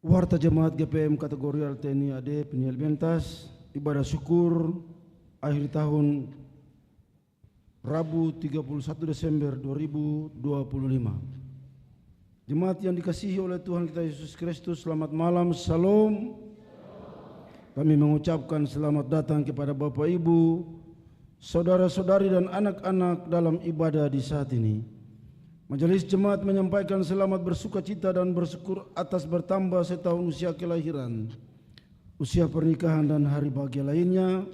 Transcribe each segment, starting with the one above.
Warta Jemaat GPM kategori TNI AD Peniel Bentas, ibadah syukur akhir tahun Rabu 31 Desember 2025. Jemaat yang dikasihi oleh Tuhan kita Yesus Kristus, selamat malam, salam. Kami mengucapkan selamat datang kepada Bapak Ibu, saudara-saudari dan anak-anak dalam ibadah di saat ini. Majelis Jemaat menyampaikan selamat bersuka cita dan bersyukur atas bertambah setahun usia kelahiran, usia pernikahan dan hari bahagia lainnya,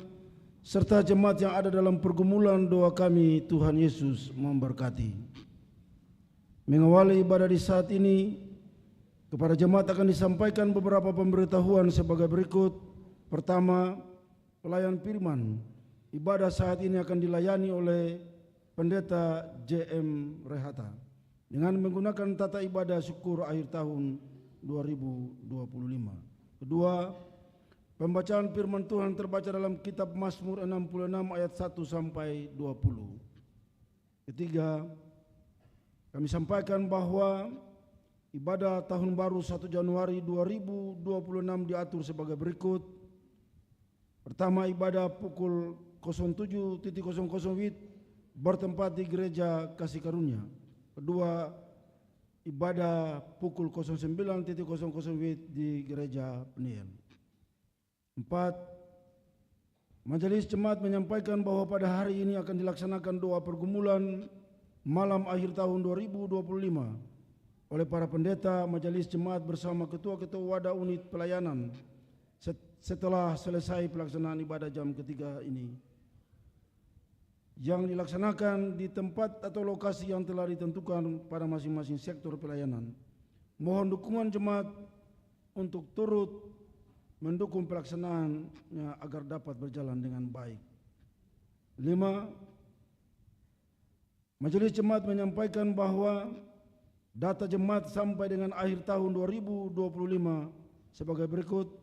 serta jemaat yang ada dalam pergumulan. Doa kami, Tuhan Yesus memberkati. Mengawali ibadah di saat ini, kepada jemaat akan disampaikan beberapa pemberitahuan sebagai berikut. Pertama, pelayan firman. Ibadah saat ini akan dilayani oleh Pendeta JM Rehata dengan menggunakan tata ibadah syukur akhir tahun 2025. Kedua, pembacaan firman Tuhan terbaca dalam kitab Mazmur 66 ayat 1 sampai 20. Ketiga, kami sampaikan bahwa ibadah tahun baru 1 Januari 2026 diatur sebagai berikut. Pertama, ibadah pukul 07.00 WIB bertempat di Gereja Kasih Karunia. Kedua, ibadah pukul 09.00 WIB di Gereja Peniel. 4. Majelis Jemaat menyampaikan bahwa pada hari ini akan dilaksanakan doa pergumulan malam akhir tahun 2025 oleh para pendeta Majelis Jemaat bersama ketua-ketua wadah unit pelayanan setelah selesai pelaksanaan ibadah jam ketiga ini, yang dilaksanakan di tempat atau lokasi yang telah ditentukan pada masing-masing sektor pelayanan. Mohon dukungan jemaat untuk turut mendukung pelaksanaannya agar dapat berjalan dengan baik. 5. Majelis Jemaat menyampaikan bahwa data jemaat sampai dengan akhir tahun 2025 sebagai berikut.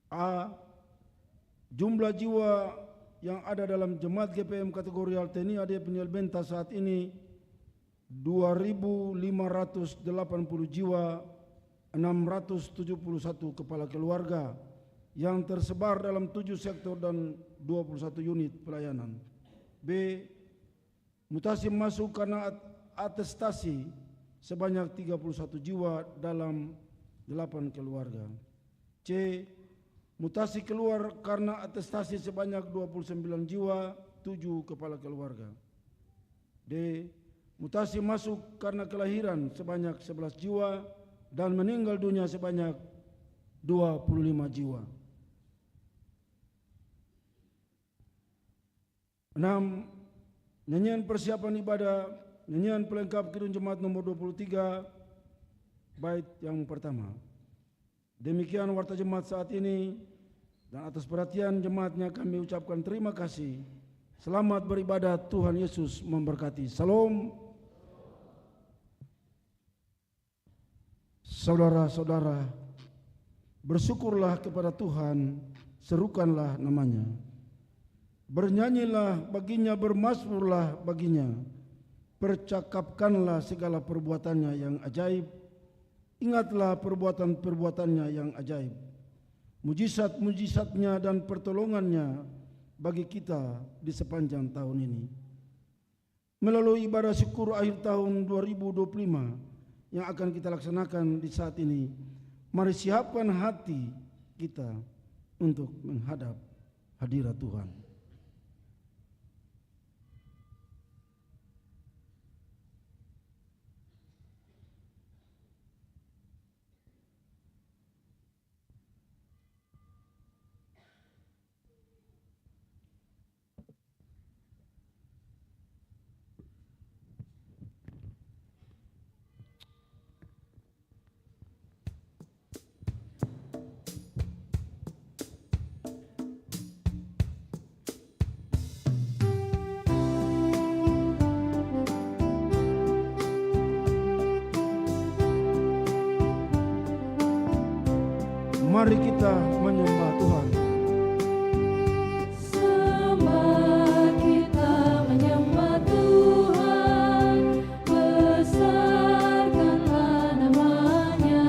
A. Jumlah jiwa yang ada dalam jemaat GPM kategori TNI AD Peniel Bentas saat ini 2.580 jiwa, 671 kepala keluarga yang tersebar dalam 7 sektor dan 21 unit pelayanan. B. Mutasi masuk karena atestasi sebanyak 31 jiwa dalam 8 keluarga. C. Mutasi keluar karena atestasi sebanyak 29 jiwa, 7 kepala keluarga. D. Mutasi masuk karena kelahiran sebanyak 11 jiwa dan meninggal dunia sebanyak 25 jiwa. 6. Nyanyian persiapan ibadah, nyanyian pelengkap Kidung Jemaat nomor 23, bait yang pertama. Demikian warta jemaat saat ini, dan atas perhatian jemaatnya kami ucapkan terima kasih. Selamat beribadah, Tuhan Yesus memberkati. Salam. Saudara-saudara, bersyukurlah kepada Tuhan, serukanlah namanya. Bernyanyilah baginya, bermazmurlah baginya. Percakapkanlah segala perbuatannya yang ajaib. Ingatlah perbuatan-perbuatannya yang ajaib. Mujizat-mujizatnya dan pertolongannya bagi kita di sepanjang tahun ini. Melalui ibadah syukur akhir tahun 2025 yang akan kita laksanakan di saat ini, mari siapkan hati kita untuk menghadap hadirat Tuhan. Mari kita menyembah Tuhan. Sembah kita menyembah Tuhan, besarkanlah nama-Nya.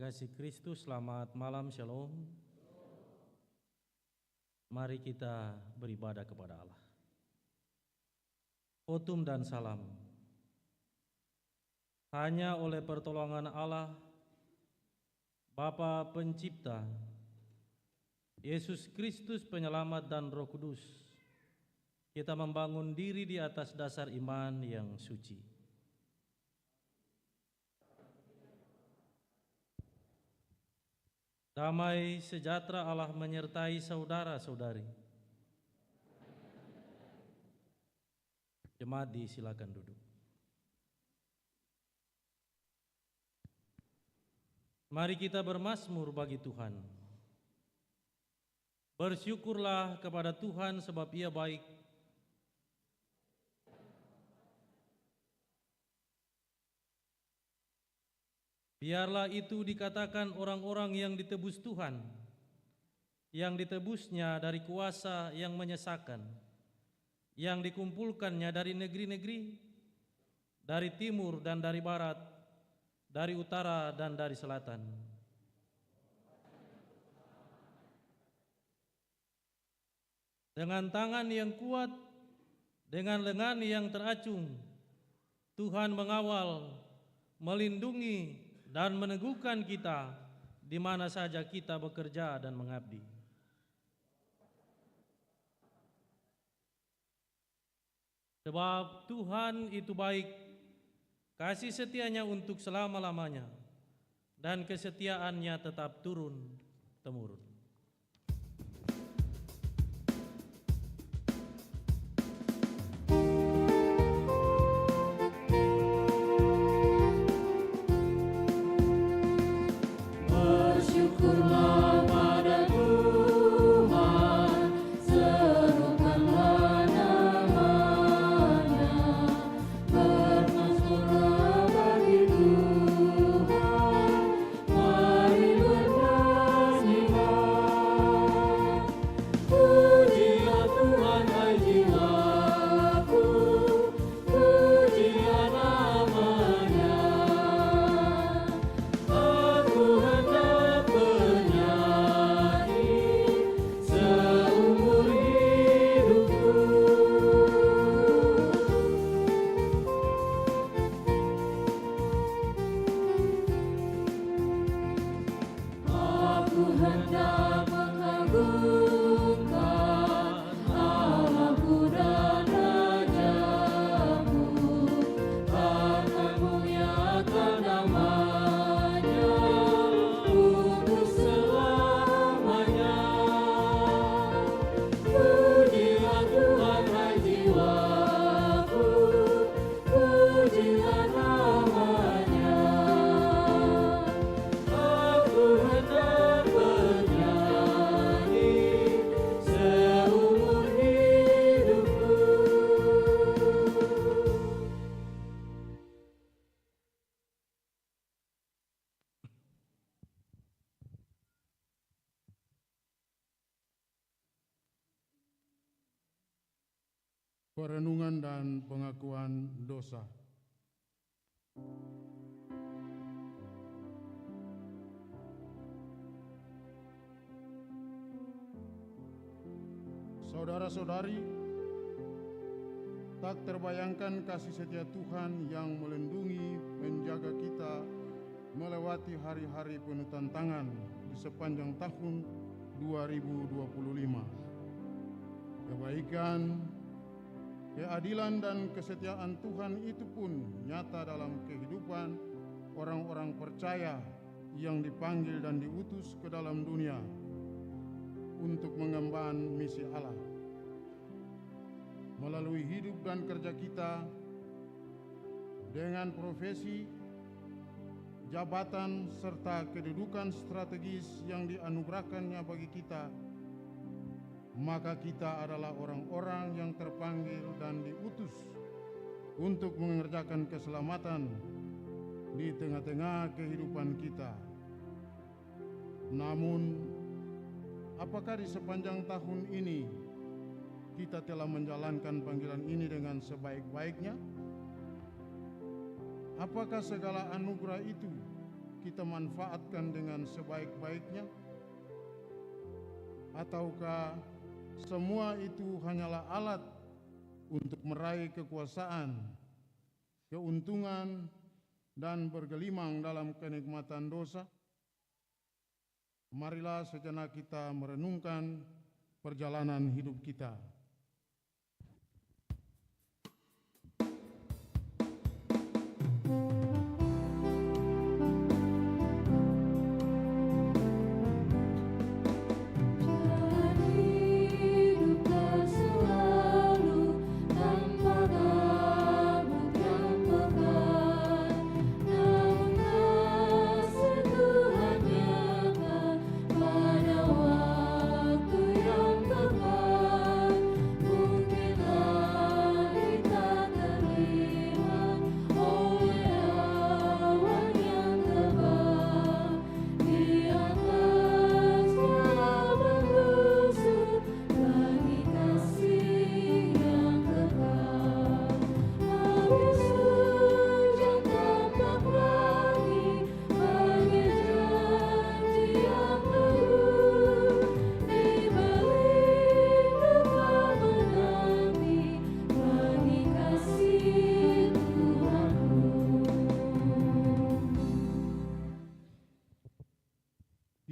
Terkasih Kristus, selamat malam, shalom. Mari kita beribadah kepada Allah. Khotbah dan salam. Hanya oleh pertolongan Allah, Bapa Pencipta, Yesus Kristus Penyelamat dan Roh Kudus, kita membangun diri di atas dasar iman yang suci. Damai sejahtera Allah menyertai saudara-saudari. Jemaat disilakan duduk. Mari kita bermazmur bagi Tuhan. Bersyukurlah kepada Tuhan sebab Ia baik. Biarlah itu dikatakan orang-orang yang ditebus Tuhan, yang ditebusnya dari kuasa yang menyesakan, yang dikumpulkannya dari negeri-negeri, dari timur dan dari barat, dari utara dan dari selatan. Dengan tangan yang kuat, dengan lengan yang teracung, Tuhan mengawal, melindungi, dan meneguhkan kita di mana saja kita bekerja dan mengabdi. Sebab Tuhan itu baik, kasih setianya untuk selama-lamanya, dan kesetiaannya tetap turun-temurun. Bersyukurlah pada Tuhan, serukanlah nama-Nya. Bermazmurlah bagi Tuhan, mari bernyanyilah. Pujilah Tuhan, hai jiwaku, pujilah nama-Nya. Aku hendak bernyanyi seumur hidupku. Aku hendak mengagungkan Allahku dan Rajaku, akan muliakan nama-Nya untuk selamanya. Pujilah Tuhan, hai jiwaku, pujilah nama-Nya. Aku hendak bernyanyi seumur hidupku. Perenungan dan pengakuan dosa. Saudara-saudari, tak terbayangkan kasih setia Tuhan yang melindungi, menjaga kita melewati hari-hari penuh tantangan di sepanjang tahun 2025. Kebaikan, keadilan dan kesetiaan Tuhan itu pun nyata dalam kehidupan orang-orang percaya yang dipanggil dan diutus ke dalam dunia untuk mengemban misi Allah. Melalui hidup dan kerja kita, dengan profesi, jabatan, serta kedudukan strategis yang dianugerahkannya bagi kita, maka kita adalah orang-orang yang terpanggil dan diutus untuk mengerjakan keselamatan di tengah-tengah kehidupan kita. Namun, apakah di sepanjang tahun ini kita telah menjalankan panggilan ini dengan sebaik-baiknya? Apakah segala anugerah itu kita manfaatkan dengan sebaik-baiknya? Ataukah semua itu hanyalah alat untuk meraih kekuasaan, keuntungan, dan bergelimang dalam kenikmatan dosa? Marilah sejenak kita merenungkan perjalanan hidup kita.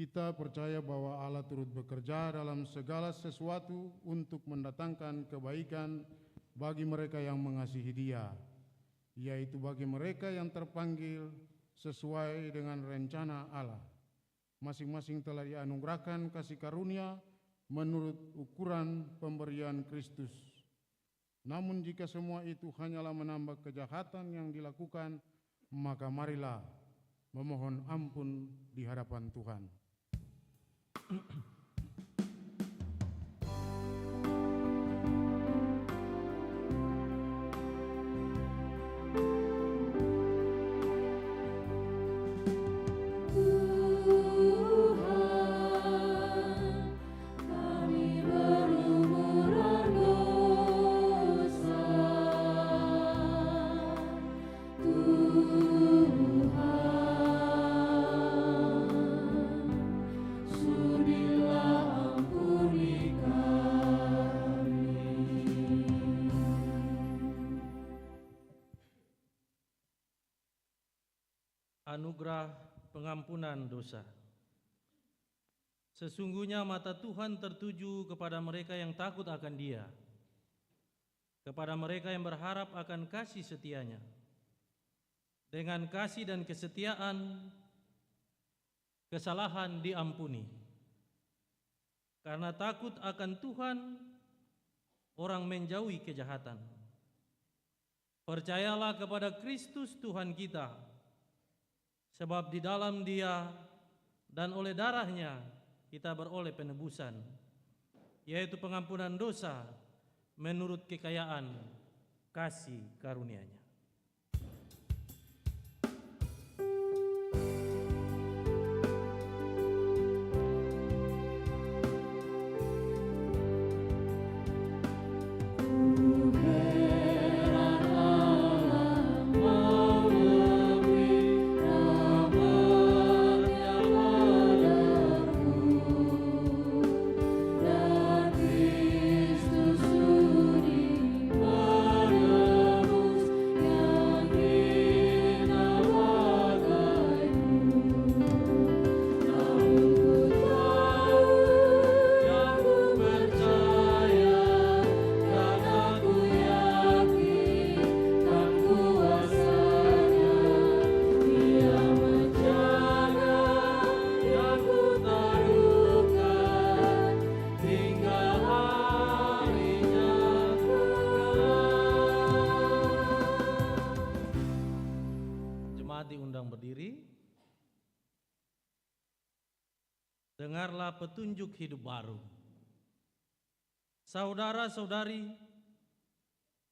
Kita percaya bahwa Allah turut bekerja dalam segala sesuatu untuk mendatangkan kebaikan bagi mereka yang mengasihi Dia, yaitu bagi mereka yang terpanggil sesuai dengan rencana Allah. Masing-masing telah dianugerahkan kasih karunia menurut ukuran pemberian Kristus. Namun jika semua itu hanyalah menambah kejahatan yang dilakukan, maka marilah memohon ampun di hadapan Tuhan. Anugerah pengampunan dosa. Sesungguhnya mata Tuhan tertuju kepada mereka yang takut akan Dia, kepada mereka yang berharap akan kasih setia-Nya. Dengan kasih dan kesetiaan, kesalahan diampuni. Karena takut akan Tuhan, orang menjauhi kejahatan. Percayalah kepada Kristus Tuhan kita, sebab di dalam Dia dan oleh darah-Nya kita beroleh penebusan, yaitu pengampunan dosa menurut kekayaan kasih karunia-Nya. Dengarlah petunjuk hidup baru. Saudara-saudari,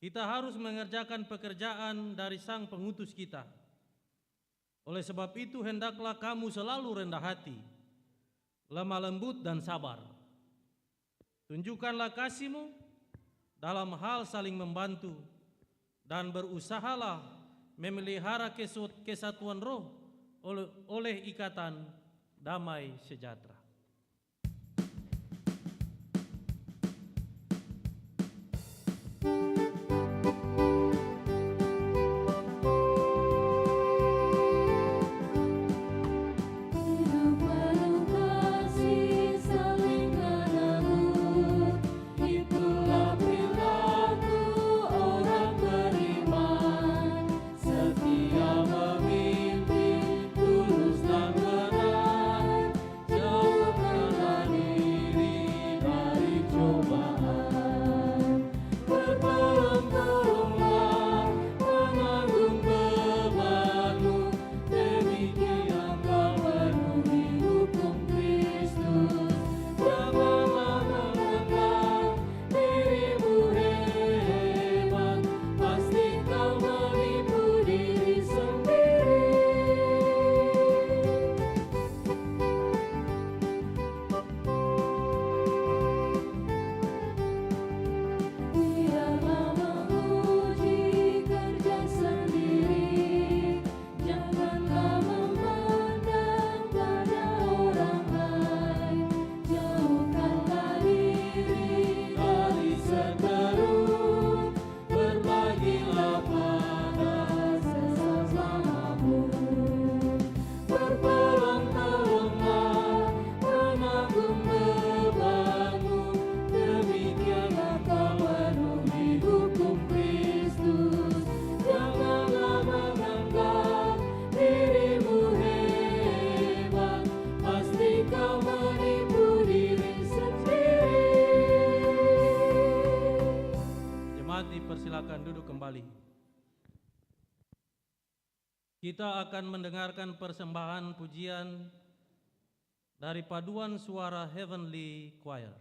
kita harus mengerjakan pekerjaan dari Sang Pengutus kita. Oleh sebab itu, hendaklah kamu selalu rendah hati, lemah lembut dan sabar. Tunjukkanlah kasih-Mu dalam hal saling membantu, dan berusahalah memelihara kesatuan roh oleh ikatan damai sejahtera. Hidup penuh kasih saling menanggung, itulah perilaku orang beriman. Setia memimpin, tulus dan benar, jauhkanlah diri dari cobaan. Bertolong-tolonglah menanggung bebanmu, demikian kau penuhi hukum Kristus. Janganlah menganggap dirimu hebat, pasti kau menipu diri sendiri. Biarlah menguji kerja sendiri, janganlah memandang pada orang lain. Jauhkanlah diri dari seteru, berbagilah pada sesamamu. Bertolong-tolonglah menanggung bebanmu, demikianlah kau penuhi hukum Kristus. Janganlah menganggap dirimu hebat, pasti kau menipu diri sendiri. Jemaat dipersilakan duduk kembali. Kita akan mendengarkan persembahan pujian dari paduan suara Heavenly Choir.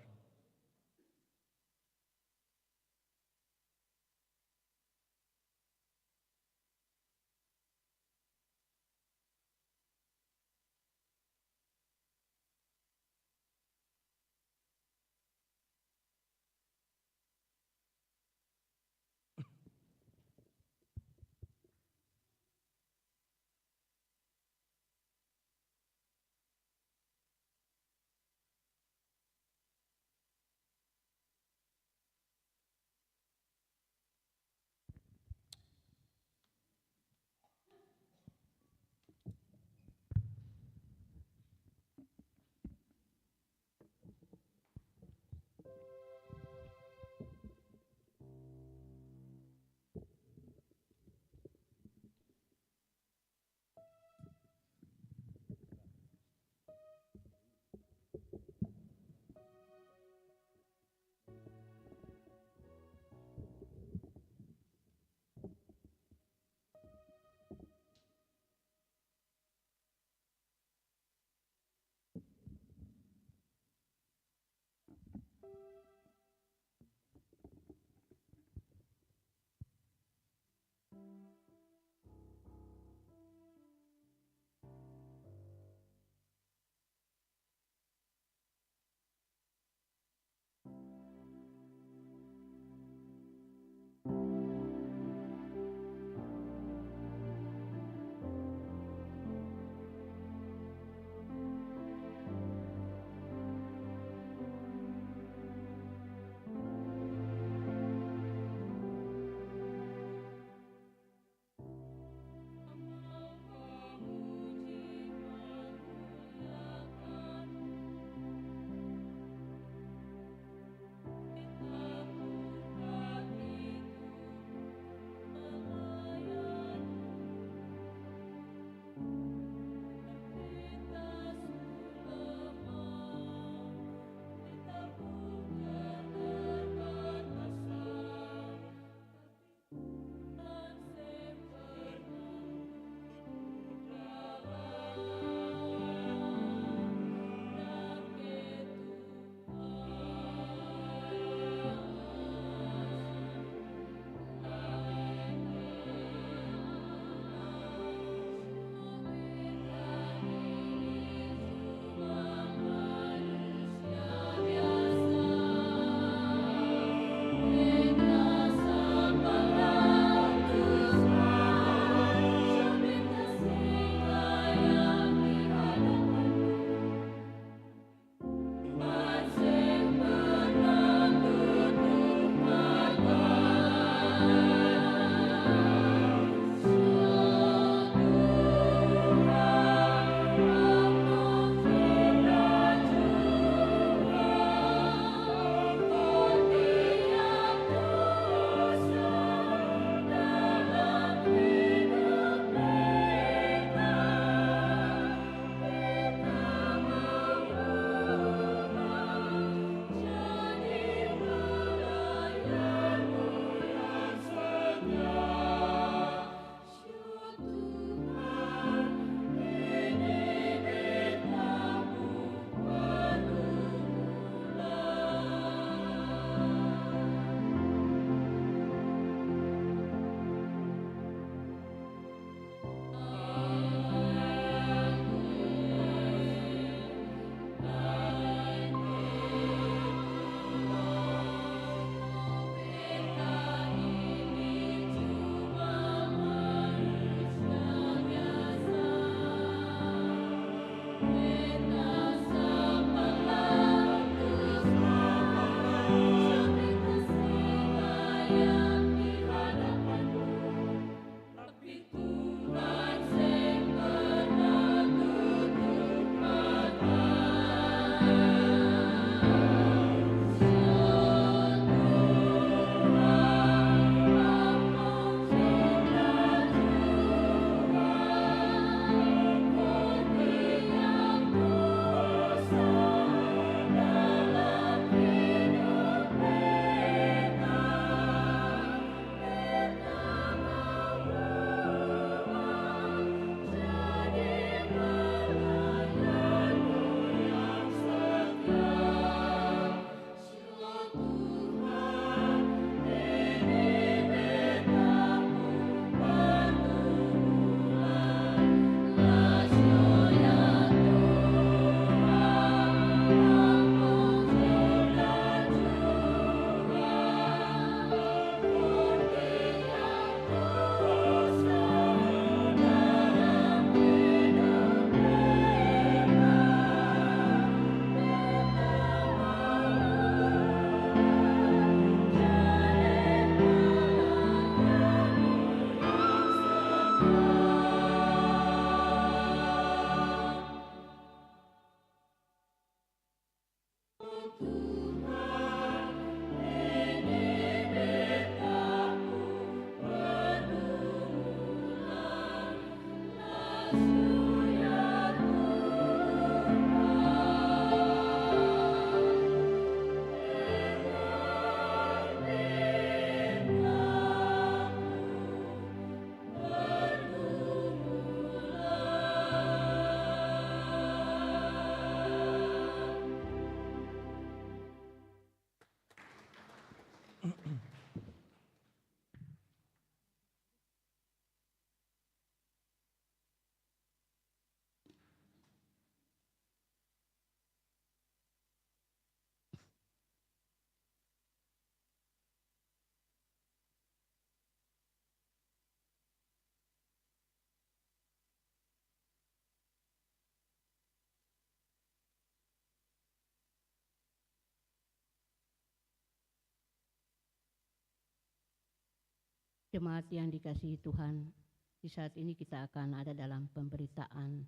Jemaat yang dikasihi Tuhan, di saat ini kita akan ada dalam pemberitaan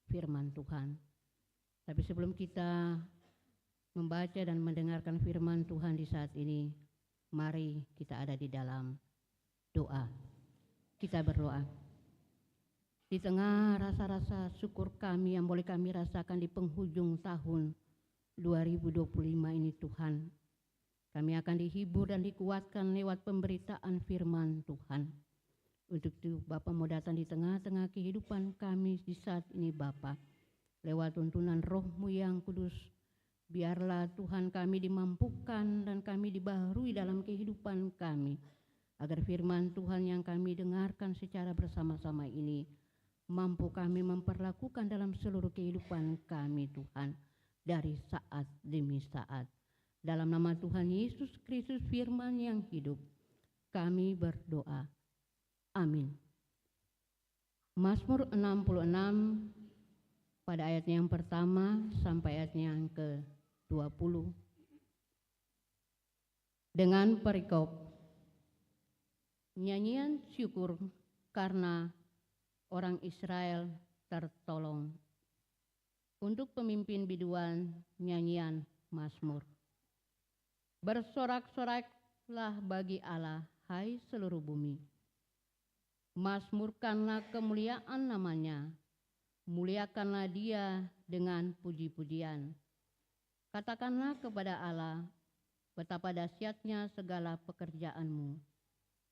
firman Tuhan. Tapi sebelum kita membaca dan mendengarkan firman Tuhan di saat ini, mari kita ada di dalam doa. Kita berdoa. Di tengah rasa-rasa syukur kami yang boleh kami rasakan di penghujung tahun 2025 ini Tuhan, kami akan dihibur dan dikuatkan lewat pemberitaan firman Tuhan. Untuk itu Bapa mau datang di tengah-tengah kehidupan kami di saat ini Bapa. Lewat tuntunan Roh-Mu yang kudus, biarlah Tuhan kami dimampukan dan kami dibaharui dalam kehidupan kami. Agar firman Tuhan yang kami dengarkan secara bersama-sama ini, mampu kami memperlakukan dalam seluruh kehidupan kami Tuhan. Dari saat demi saat. Dalam nama Tuhan Yesus Kristus firman yang hidup, kami berdoa. Amin. Mazmur 66 pada ayatnya yang pertama sampai ayatnya yang ke-20. Dengan perikop, nyanyian syukur karena orang Israel tertolong. Untuk pemimpin biduan, nyanyian Mazmur. Bersorak-soraklah bagi Allah, hai seluruh bumi. Mazmurkanlah kemuliaan namanya, muliakanlah dia dengan puji-pujian. Katakanlah kepada Allah, betapa dahsyatnya segala pekerjaanmu.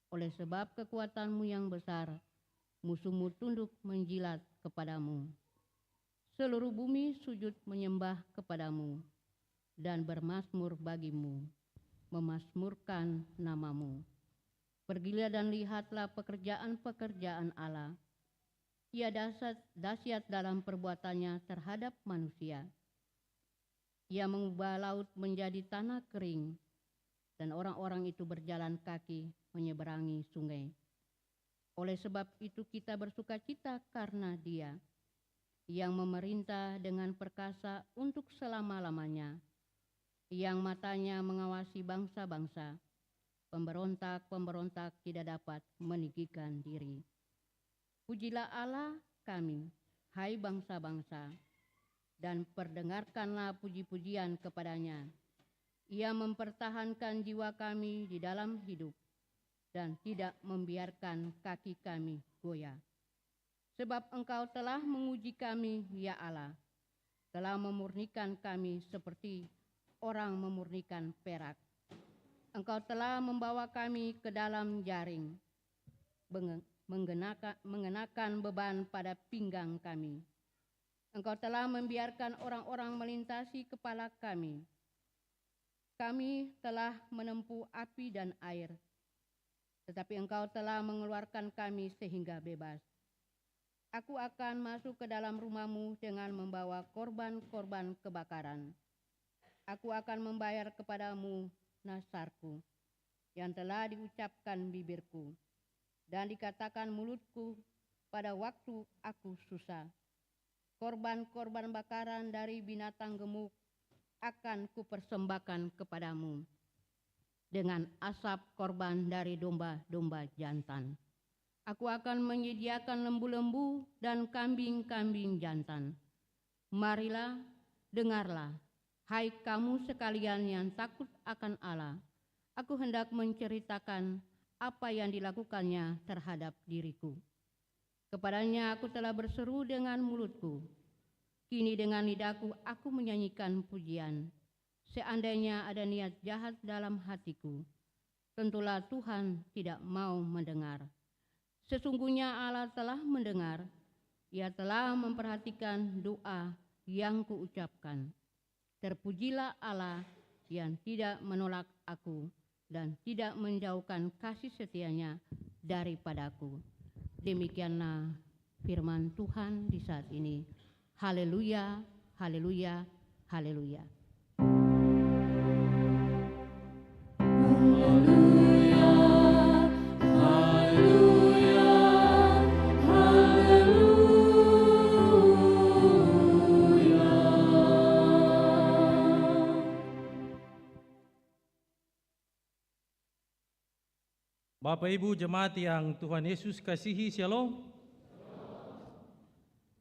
Oleh sebab kekuatanmu yang besar, musuhmu tunduk menjilat kepadamu. Seluruh bumi sujud menyembah kepadamu dan bermazmur bagimu, memazmurkan namamu. Pergilah dan lihatlah pekerjaan-pekerjaan Allah. Ia dahsyat dalam perbuatannya terhadap manusia. Ia mengubah laut menjadi tanah kering, dan orang-orang itu berjalan kaki menyeberangi sungai. Oleh sebab itu kita bersukacita karena Dia, yang memerintah dengan perkasa untuk selama-lamanya, yang matanya mengawasi bangsa-bangsa, pemberontak-pemberontak tidak dapat meninggikan diri. Pujilah Allah kami, hai bangsa-bangsa, dan perdengarkanlah puji-pujian kepadanya. Ia mempertahankan jiwa kami di dalam hidup, dan tidak membiarkan kaki kami goyah. Sebab Engkau telah menguji kami, ya Allah, telah memurnikan kami seperti orang memurnikan perak. Engkau telah membawa kami ke dalam jaring, mengenakan beban pada pinggang kami. Engkau telah membiarkan orang-orang melintasi kepala kami. Kami telah menempuh api dan air, tetapi Engkau telah mengeluarkan kami sehingga bebas. Aku akan masuk ke dalam rumah-Mu dengan membawa korban-korban kebakaran. Aku akan membayar kepadamu nasarku yang telah diucapkan bibirku dan dikatakan mulutku pada waktu aku susah. Korban-korban bakaran dari binatang gemuk akan kupersembahkan kepadamu dengan asap korban dari domba-domba jantan. Aku akan menyediakan lembu-lembu dan kambing-kambing jantan. Marilah, dengarlah, Hai kamu sekalian yang takut akan Allah, aku hendak menceritakan apa yang dilakukannya terhadap diriku. Kepadanya aku telah berseru dengan mulutku, kini dengan lidahku aku menyanyikan pujian. Seandainya ada niat jahat dalam hatiku, tentulah Tuhan tidak mau mendengar. Sesungguhnya Allah telah mendengar, Ia telah memperhatikan doa yang kuucapkan. Terpujilah Allah yang tidak menolak aku dan tidak menjauhkan kasih setia-Nya daripadaku. Demikianlah firman Tuhan di saat ini. Haleluya, haleluya, haleluya. Haleluya, haleluya, haleluya. Bapak Ibu jemaat yang Tuhan Yesus kasihi, shalom.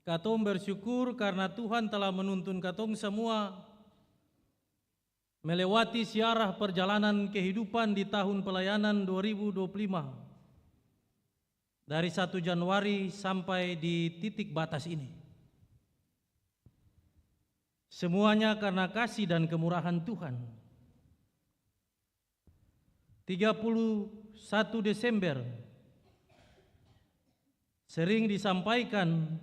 Katong bersyukur karena Tuhan telah menuntun katong semua melewati siarah perjalanan kehidupan di tahun pelayanan 2025. Dari 1 Januari sampai di titik batas ini. Semuanya karena kasih dan kemurahan Tuhan. 31 Desember sering disampaikan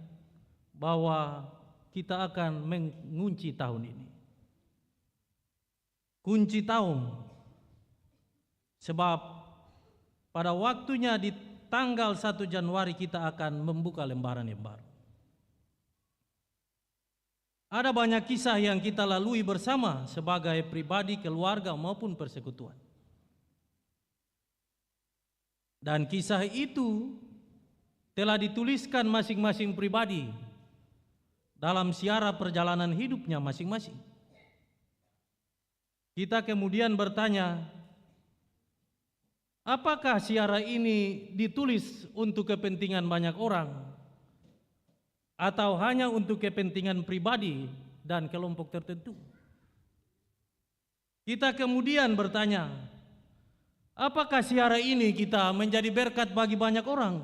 bahwa kita akan mengunci tahun ini. Kunci tahun, sebab pada waktunya di tanggal 1 Januari kita akan membuka lembaran yang baru. Ada banyak kisah yang kita lalui bersama sebagai pribadi, keluarga maupun persekutuan. Dan kisah itu telah dituliskan masing-masing pribadi dalam siara perjalanan hidupnya masing-masing. Kita kemudian bertanya, apakah siara ini ditulis untuk kepentingan banyak orang atau hanya untuk kepentingan pribadi dan kelompok tertentu? Kita kemudian bertanya, apakah siara ini kita menjadi berkat bagi banyak orang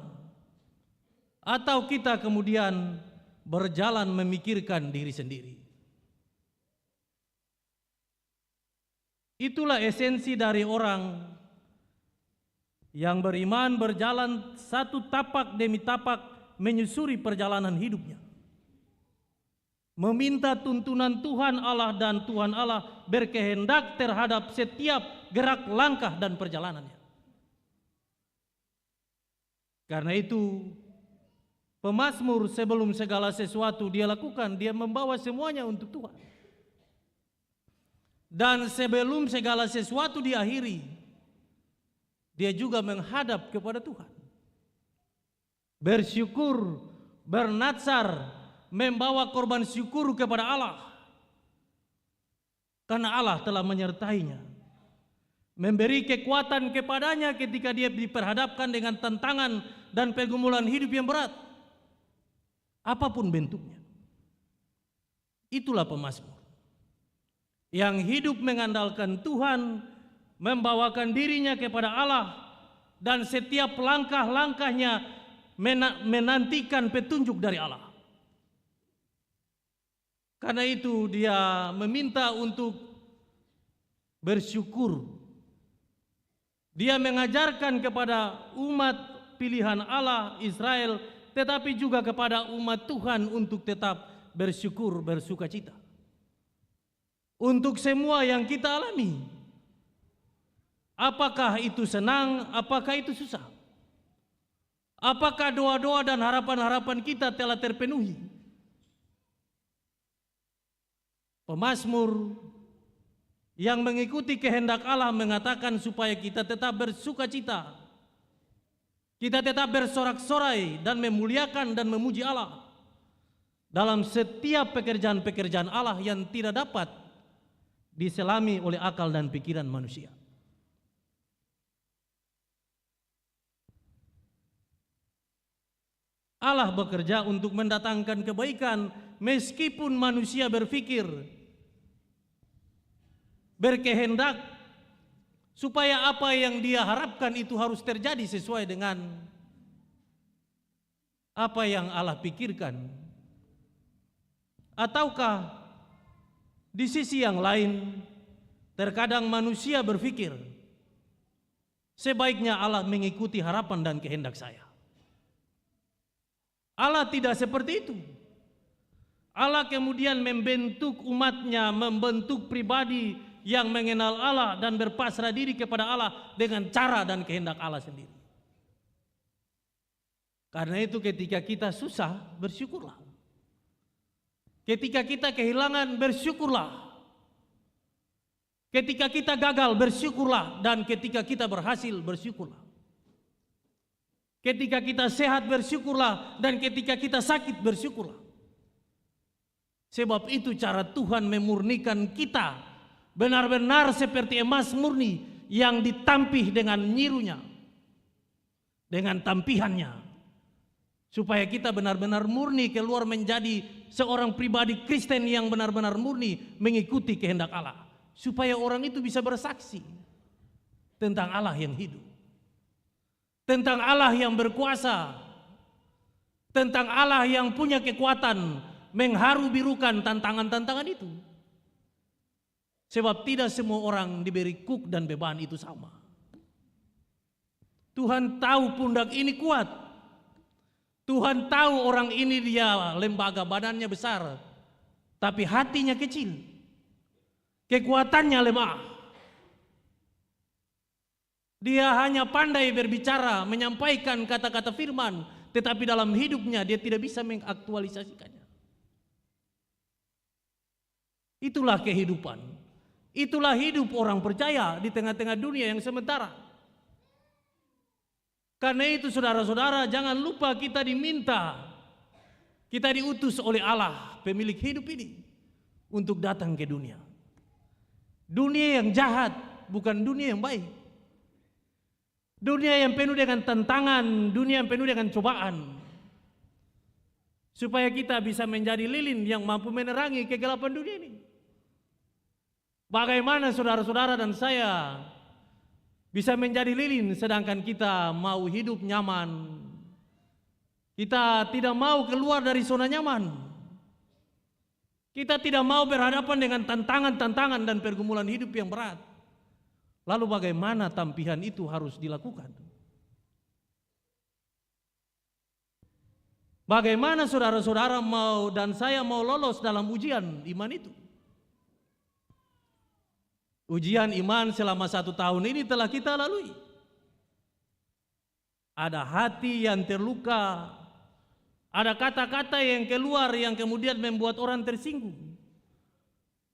atau kita kemudian berjalan memikirkan diri sendiri? Itulah esensi dari orang yang beriman berjalan satu tapak demi tapak menyusuri perjalanan hidupnya. Meminta tuntunan Tuhan Allah dan Tuhan Allah berkehendak terhadap setiap gerak langkah dan perjalanannya. Karena itu, pemazmur sebelum segala sesuatu dia lakukan, dia membawa semuanya untuk Tuhan. Dan sebelum segala sesuatu diakhiri, dia juga menghadap kepada Tuhan. Bersyukur, bernatsar, membawa korban syukur kepada Allah. Karena Allah telah menyertainya. Memberi kekuatan kepadanya ketika dia diperhadapkan dengan tantangan dan pergumulan hidup yang berat. Apapun bentuknya. Itulah pemazmur. Yang hidup mengandalkan Tuhan, membawakan dirinya kepada Allah, dan setiap langkah-langkahnya menantikan petunjuk dari Allah. Karena itu dia meminta untuk bersyukur. Dia mengajarkan kepada umat pilihan Allah Israel, tetapi juga kepada umat Tuhan untuk tetap bersyukur, bersukacita. Untuk semua yang kita alami, apakah itu senang, apakah itu susah, apakah doa-doa dan harapan-harapan kita telah terpenuhi. Pemazmur yang mengikuti kehendak Allah mengatakan supaya kita tetap bersukacita, kita tetap bersorak-sorai dan memuliakan dan memuji Allah dalam setiap pekerjaan-pekerjaan Allah yang tidak dapat diselami oleh akal dan pikiran manusia. Allah bekerja untuk mendatangkan kebaikan meskipun manusia berpikir berkehendak supaya apa yang dia harapkan itu harus terjadi sesuai dengan apa yang Allah pikirkan. Ataukah di sisi yang lain terkadang manusia berpikir sebaiknya Allah mengikuti harapan dan kehendak saya. Allah tidak seperti itu. Allah kemudian membentuk umatnya, membentuk pribadi yang mengenal Allah dan berpasrah diri kepada Allah dengan cara dan kehendak Allah sendiri. Karena itu ketika kita susah, bersyukurlah. Ketika kita kehilangan, bersyukurlah. Ketika kita gagal, bersyukurlah. Dan ketika kita berhasil, bersyukurlah. Ketika kita sehat, bersyukurlah. Dan ketika kita sakit, bersyukurlah. Sebab itu cara Tuhan memurnikan kita benar-benar seperti emas murni yang ditampih dengan nyirunya, dengan tampihannya, supaya kita benar-benar murni keluar menjadi seorang pribadi Kristen yang benar-benar murni mengikuti kehendak Allah, supaya orang itu bisa bersaksi tentang Allah yang hidup, tentang Allah yang berkuasa, tentang Allah yang punya kekuatan mengharu birukan tantangan-tantangan itu. Sebab tidak semua orang diberi kuk dan beban itu sama. Tuhan tahu pundak ini kuat. Tuhan tahu orang ini dia lembaga badannya besar, tapi hatinya kecil. Kekuatannya lemah. Dia hanya pandai berbicara, menyampaikan kata-kata firman, tetapi dalam hidupnya dia tidak bisa mengaktualisasikannya. Itulah kehidupan. Itulah hidup orang percaya di tengah-tengah dunia yang sementara. Karena itu saudara-saudara, jangan lupa kita diminta, kita diutus oleh Allah, pemilik hidup ini, untuk datang ke dunia. Dunia yang jahat, bukan dunia yang baik. Dunia yang penuh dengan tantangan, dunia yang penuh dengan cobaan. Supaya kita bisa menjadi lilin yang mampu menerangi kegelapan dunia ini. Bagaimana saudara-saudara dan saya bisa menjadi lilin sedangkan kita mau hidup nyaman. Kita tidak mau keluar dari zona nyaman. Kita tidak mau berhadapan dengan tantangan-tantangan dan pergumulan hidup yang berat. Lalu bagaimana tampihan itu harus dilakukan? Bagaimana saudara-saudara mau dan saya mau lolos dalam ujian iman itu? Ujian iman selama 1 tahun ini telah kita lalui. Ada hati yang terluka, ada kata-kata yang keluar yang kemudian membuat orang tersinggung.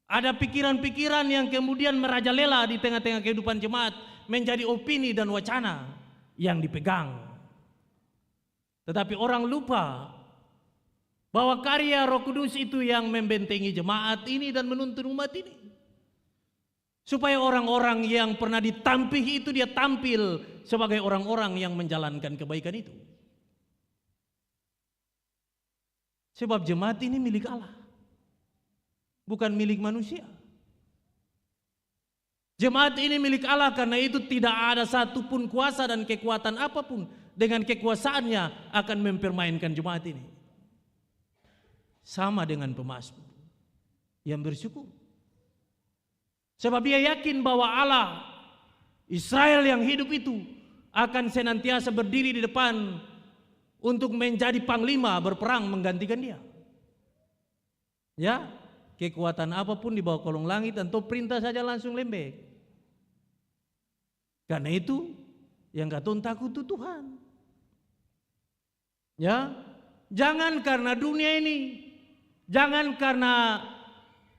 Ada pikiran-pikiran yang kemudian merajalela di tengah-tengah kehidupan jemaat menjadi opini dan wacana yang dipegang. Tetapi orang lupa bahwa karya Roh Kudus itu yang membentengi jemaat ini dan menuntun umat ini. Supaya orang-orang yang pernah ditampih itu dia tampil sebagai orang-orang yang menjalankan kebaikan itu. Sebab jemaat ini milik Allah, bukan milik manusia. Jemaat ini milik Allah, karena itu tidak ada satupun kuasa dan kekuatan apapun dengan kekuasaannya akan mempermainkan jemaat ini. Sama dengan pemazmur yang bersyukur. Sebab dia yakin bahwa Allah Israel yang hidup itu akan senantiasa berdiri di depan untuk menjadi panglima berperang menggantikan dia. Ya, kekuatan apapun di bawah kolong langit atau perintah saja langsung lembek. Karena itu yang katong takut itu Tuhan. Ya, jangan karena dunia ini, jangan karena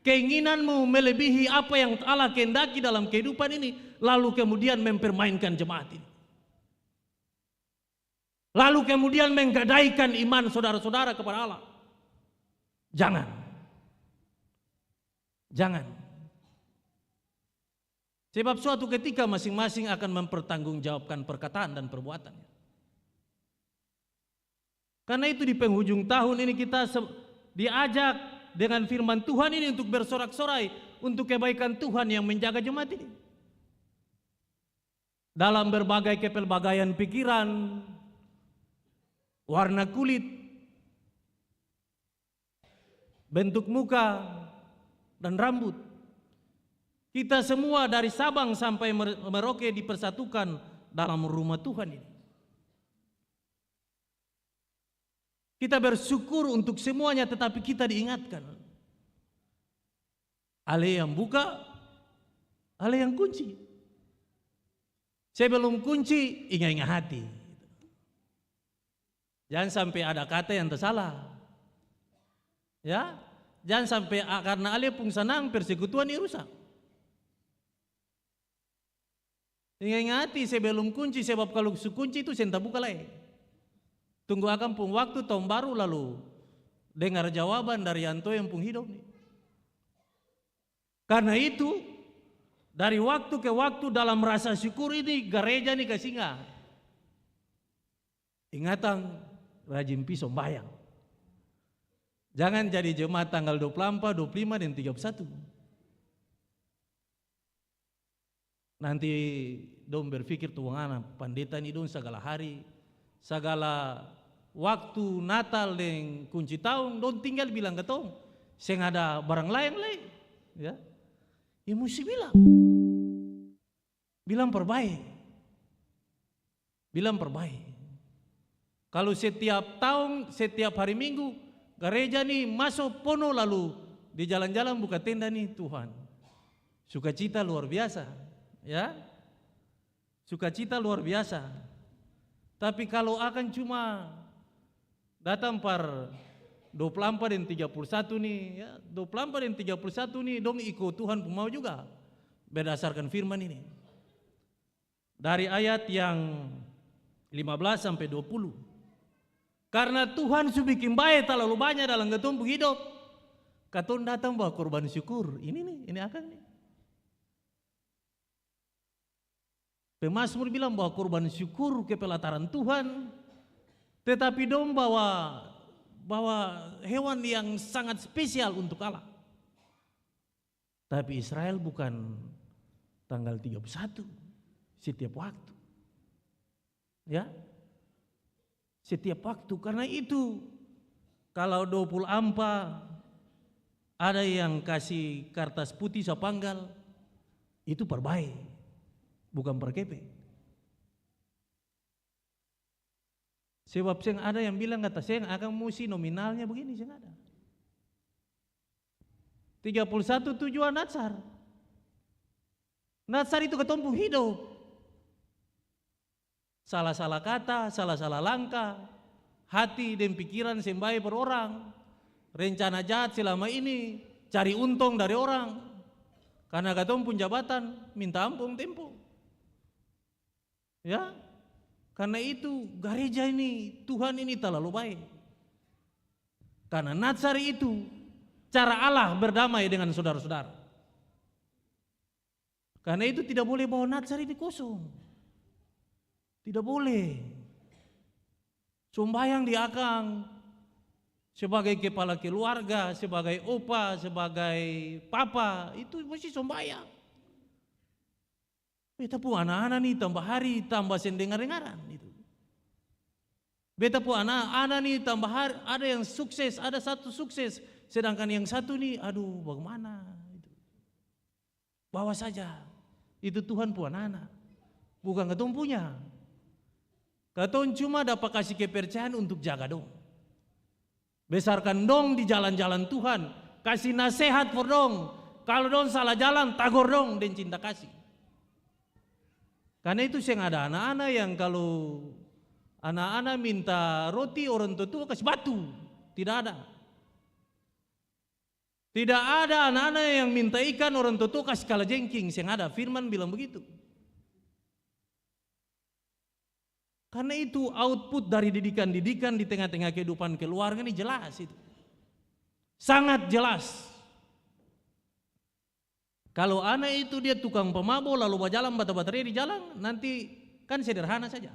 keinginanmu melebihi apa yang Allah kehendaki dalam kehidupan ini, lalu kemudian mempermainkan jemaat ini. Lalu kemudian menggadaikan iman saudara-saudara kepada Allah. Jangan. Jangan. Sebab suatu ketika masing-masing akan mempertanggungjawabkan perkataan dan perbuatannya. Karena itu di penghujung tahun ini kita diajak dengan firman Tuhan ini untuk bersorak-sorai untuk kebaikan Tuhan yang menjaga jemaat ini. Dalam berbagai kepelbagaian pikiran, warna kulit, bentuk muka, dan rambut. Kita semua dari Sabang sampai Merauke dipersatukan dalam rumah Tuhan ini. Kita bersyukur untuk semuanya, tetapi kita diingatkan. Ale yang buka, ale yang kunci. Sebelum kunci, ingat-ingat hati. Jangan sampai ada kata yang tersalah. Ya, jangan sampai karena ale pun senang persekutuan ini rusak. Ingat hati sebelum kunci, sebab kalau kunci itu senta buka lagi. Tunggu akan pun waktu tahun baru lalu dengar jawaban dari Anto yang pun hidup nih. Karena itu dari waktu ke waktu dalam rasa syukur ini gereja nih kesinga. Ingatan rajin pisau bayang. Jangan jadi jemaat tanggal 24, 25 dan 31. Nanti dong berpikir tuang anak pendeta ini dong segala hari, segala waktu Natal dan kunci tahun dong tinggal bilang ke tong, seng ada barang lain lagi, ya. Ya mesti bilang perbaik, Kalau setiap tahun, setiap hari Minggu gereja nih masuk penuh lalu di jalan-jalan buka tenda nih Tuhan, sukacita luar biasa. Ya, sukacita luar biasa. Tapi kalau akan cuma datang per 24 dan 31 nih, ya, 24 dan 31 nih dong ikut Tuhan pun mau juga berdasarkan firman ini. Dari ayat yang 15 sampai 20. Karena Tuhan sudah bikin baik terlalu banyak dalam ketumpu hidup. Katong datang bawa korban syukur. Ini nih, ini akan nih. Pemazmur bilang bahwa korban syukur ke pelataran Tuhan, tetapi dong bawa hewan yang sangat spesial untuk Allah. Tapi Israel bukan tanggal 31 setiap waktu. Ya. Setiap waktu, karena itu kalau 24 ada yang kasih kertas putih sapanggal, itu perbaik. Bukan perkepe. Sebab seng ada yang bilang kata seng akan musi nominalnya begini, seng ada. 31 tujuan Natsar. Natsar itu ketumpung hidup. Salah-salah kata, salah-salah langkah, hati dan pikiran sembahi per orang, rencana jahat selama ini, cari untung dari orang, karena ketumpung jabatan, minta ampun tempo. Ya, karena itu gereja ini, Tuhan ini terlalu baik. Karena Natsar itu cara Allah berdamai dengan saudara-saudara. Karena itu tidak boleh bawa Natsar ini kosong. Tidak boleh. Sembahyang di akang sebagai kepala keluarga, sebagai opa, sebagai papa, itu mesti sembahyang. Beta pun anak-anak nih tambah hari tambah sendengar-dengaran itu. Beta pun anak-anak nih tambah hari, ada yang sukses, ada satu sukses, sedangkan yang satu nih aduh bagaimana itu. Bawa saja. Itu Tuhan pun anak-anak. Bukan ketong punya. Ketong cuma dapat kasih kepercayaan untuk jaga dong. Besarkan dong di jalan-jalan Tuhan, kasih nasihat for dong. Kalau dong salah jalan, tagor dong dan cinta kasih. Karena itu saya ada anak-anak yang kalau anak-anak minta roti orang tua kasih batu. Tidak ada. Tidak ada anak-anak yang minta ikan orang tua kasih kalajengking. Saya ada, firman bilang begitu. Karena itu output dari didikan-didikan di tengah-tengah kehidupan keluarga ini jelas itu. Sangat jelas. Kalau anak itu dia tukang pemabuk lalu berjalan bata-baterai di jalan, nanti kan sederhana saja.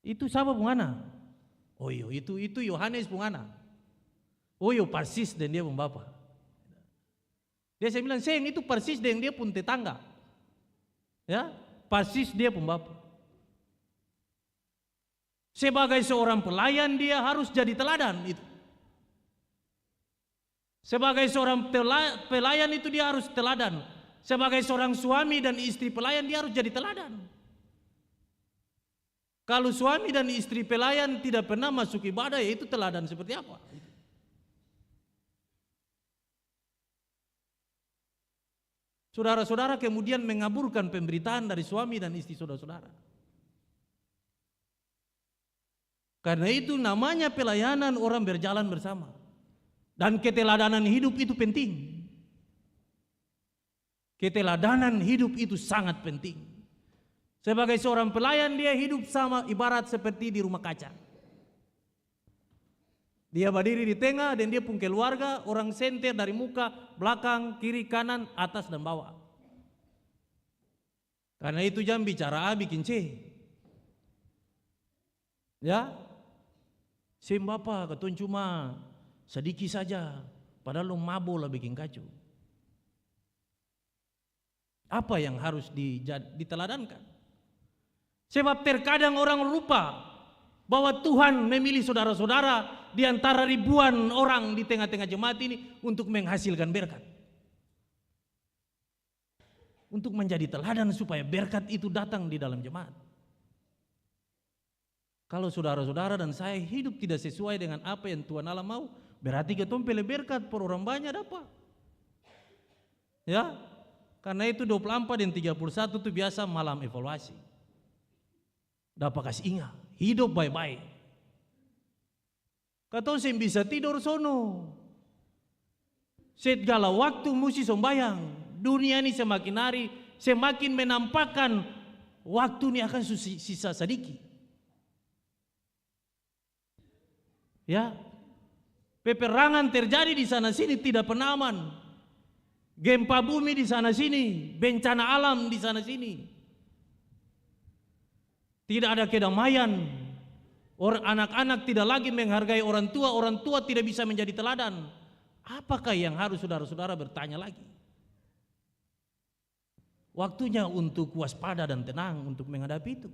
Itu siapa pungana? Oh iyo, itu Yohanes pungana. Oh iyo persis dan dia pembapa. Dia saya bilang, Seng itu persis dengan dia pun tetangga. Ya, persis dia pun bapak. Sebagai seorang pelayan dia harus jadi teladan itu. Sebagai seorang pelayan itu dia harus teladan. Sebagai seorang suami dan istri pelayan dia harus jadi teladan. Kalau suami dan istri pelayan tidak pernah masuk ibadah, ya itu teladan seperti apa? Saudara-saudara kemudian mengaburkan pemberitaan dari suami dan istri saudara-saudara. Karena itu namanya pelayanan orang berjalan bersama. Dan keteladanan hidup itu penting. Keteladanan hidup itu sangat penting. Sebagai seorang pelayan dia hidup sama ibarat seperti di rumah kaca. Dia berdiri di tengah dan dia pun keluarga, orang senter dari muka, belakang, kiri, kanan, atas dan bawah. Karena itu jangan bicara A bikin C. Ya, Sim bapak ketun cuma sedikit saja, padahal lo mabuk lah bikin kacau. Apa yang harus diteladankan? Sebab terkadang orang lupa bahwa Tuhan memilih saudara-saudara di antara ribuan orang di tengah-tengah jemaat ini untuk menghasilkan berkat. Untuk menjadi teladan supaya berkat itu datang di dalam jemaat. Kalau saudara-saudara dan saya hidup tidak sesuai dengan apa yang Tuhan Allah mau, berarti ketong pilih berkat per orang banyak dapat. Ya, karena itu 24 dan 31 itu biasa malam evaluasi. Dapat kasih ingat, hidup baik-baik. Katong sem bisa tidur sono. Segala waktu mesti sembahyang. Dunia ini semakin hari semakin menampakkan waktu ini akan sisa sedikit. Ya, peperangan terjadi di sana sini tidak pernah aman. Gempa bumi di sana sini, bencana alam di sana sini. Tidak ada kedamaian. Orang anak-anak tidak lagi menghargai orang tua tidak bisa menjadi teladan. Apakah yang harus saudara-saudara bertanya lagi? Waktunya untuk waspada dan tenang untuk menghadapi itu.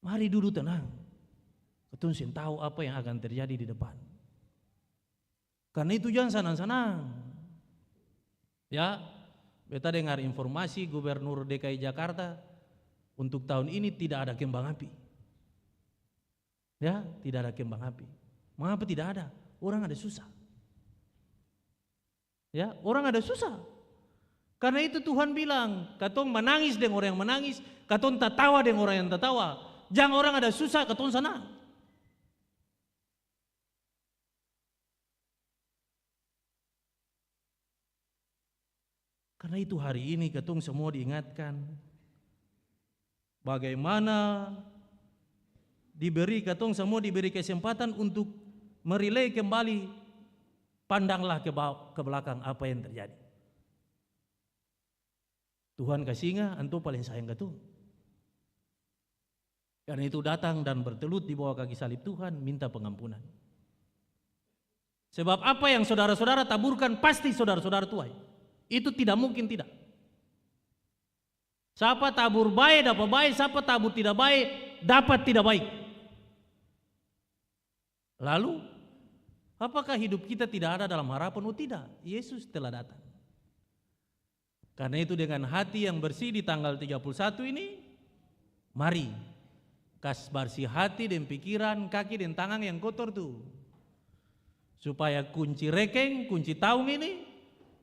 Mari dulu tenang. Ketun sin tahu apa yang akan terjadi di depan. Karena itu jangan senang-senang. Ya, beta dengar informasi Gubernur DKI Jakarta untuk tahun ini tidak ada kembang api. Ya, tidak ada kembang api. Mengapa tidak ada? Orang ada susah. Ya, orang ada susah. Karena itu Tuhan bilang, katong menangis dengan orang yang menangis, katong tertawa dengan orang yang tertawa. Jangan orang ada susah, katong senang. Karena itu hari ini ketong semua diingatkan bagaimana ketong semua diberi kesempatan untuk merelay kembali, pandanglah ke belakang apa yang terjadi. Tuhan kasih ingat, antum paling sayang ketong. Karena itu datang dan bertelut di bawah kaki salib Tuhan, minta pengampunan. Sebab apa yang saudara-saudara taburkan pasti saudara-saudara tuai. Itu tidak mungkin tidak. Siapa tabur baik dapat baik, siapa tabur tidak baik dapat tidak baik. Lalu, apakah hidup kita tidak ada dalam harapan? Oh tidak, Yesus telah datang. Karena itu dengan hati yang bersih di tanggal 31 ini, mari kas bersih hati dan pikiran, kaki dan tangan yang kotor tuh. Supaya kunci rekeng, kunci tahun ini,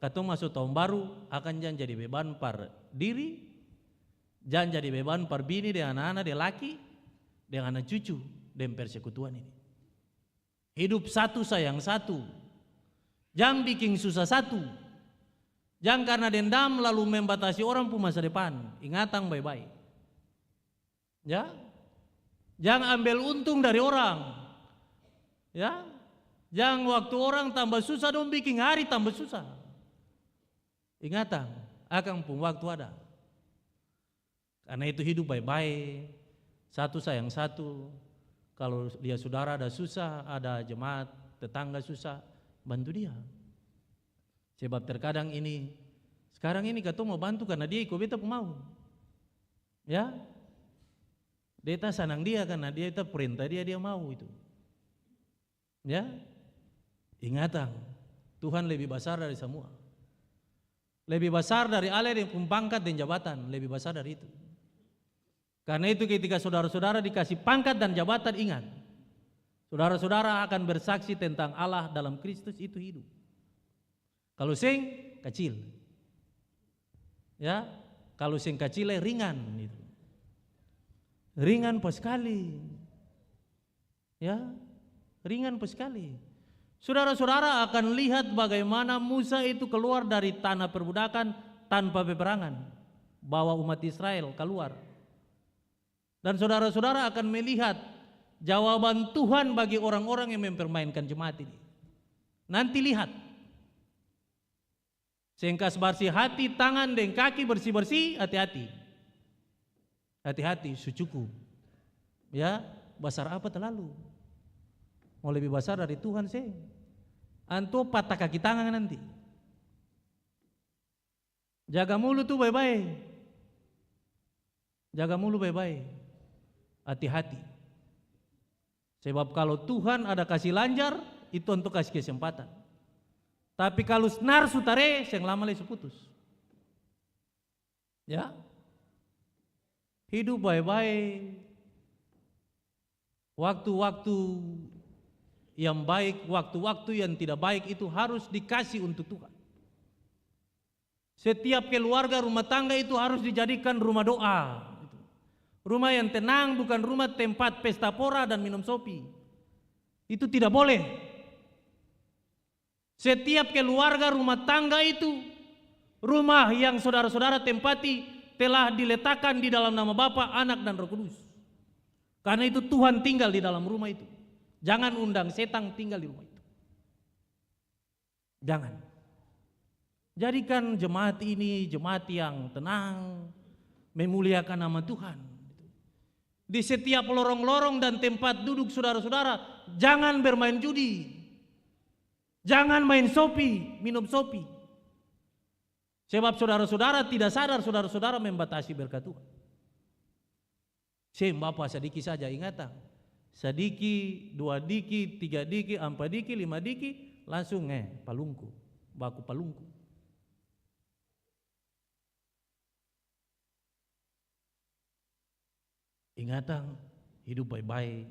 katong masuk tahun baru akan jangan jadi beban par diri, jangan jadi beban par bini dan anak-anak dan laki, dengan anak cucu dan persekutuan ini. Hidup satu sayang satu, jangan bikin susah satu, jangan karena dendam lalu membatasi orang pun masa depan. Ingatan baik-baik, ya, jangan ambil untung dari orang, ya, jangan waktu orang tambah susah dong bikin hari tambah susah. Ingatan, akan pun waktu ada. Karena itu hidup baik-baik, satu sayang satu. Kalau dia saudara ada susah, ada jemaat, tetangga susah, bantu dia. Sebab terkadang ini, sekarang ini katong mau bantu karena dia ikut beta mau. Ya, beta senang dia karena dia itu perintah dia mau itu. Ya, ingatan, Tuhan lebih besar dari semua. Lebih besar dari Allah yang pangkat dan jabatan, lebih besar dari itu. Karena itu ketika saudara-saudara dikasih pangkat dan jabatan, ingat, saudara-saudara akan bersaksi tentang Allah dalam Kristus itu hidup. Kalau sing kecil, ya, kalau sing kecil ringan, gitu. Ringan pas sekali, ya, ringan pas sekali. Saudara-saudara akan lihat bagaimana Musa itu keluar dari tanah perbudakan tanpa peperangan, bawa umat Israel keluar. Dan saudara-saudara akan melihat jawaban Tuhan bagi orang-orang yang mempermainkan jemaat ini. Nanti lihat. Sengkas bersih hati, tangan dan kaki bersih-bersih, hati-hati. Hati-hati, sucuku. Ya, besar apa terlalu? Mau lebih besar dari Tuhan sih. Anto patah kaki tangan nanti. Jaga mulut tuh baik-baik. Jaga mulut baik-baik. Hati-hati. Sebab kalau Tuhan ada kasih lancar, itu untuk kasih kesempatan. Tapi kalau senar sutare, yang lama lagi putus. Ya, hidup baik-baik. Waktu-waktu yang baik, waktu-waktu yang tidak baik itu harus dikasih untuk Tuhan. Setiap keluarga rumah tangga itu harus dijadikan rumah doa. Rumah yang tenang, bukan rumah tempat pesta pora dan minum sopi. Itu tidak boleh. Setiap keluarga rumah tangga itu rumah yang saudara-saudara tempati telah diletakkan di dalam nama Bapa, Anak dan Roh Kudus. Karena itu Tuhan tinggal di dalam rumah itu. Jangan undang setan tinggal di rumah itu. Jangan. Jadikan jemaat ini jemaat yang tenang, memuliakan nama Tuhan. Di setiap lorong-lorong dan tempat duduk saudara-saudara, jangan bermain judi. Jangan main sopi, minum sopi. Sebab saudara-saudara tidak sadar saudara-saudara membatasi berkat Tuhan. Bapak sedikit saja ingatan. Sedikit, 2 diki, 3 diki, 4 diki, 5 diki, langsung palungku, baku palungku. Ingatan, hidup baik-baik.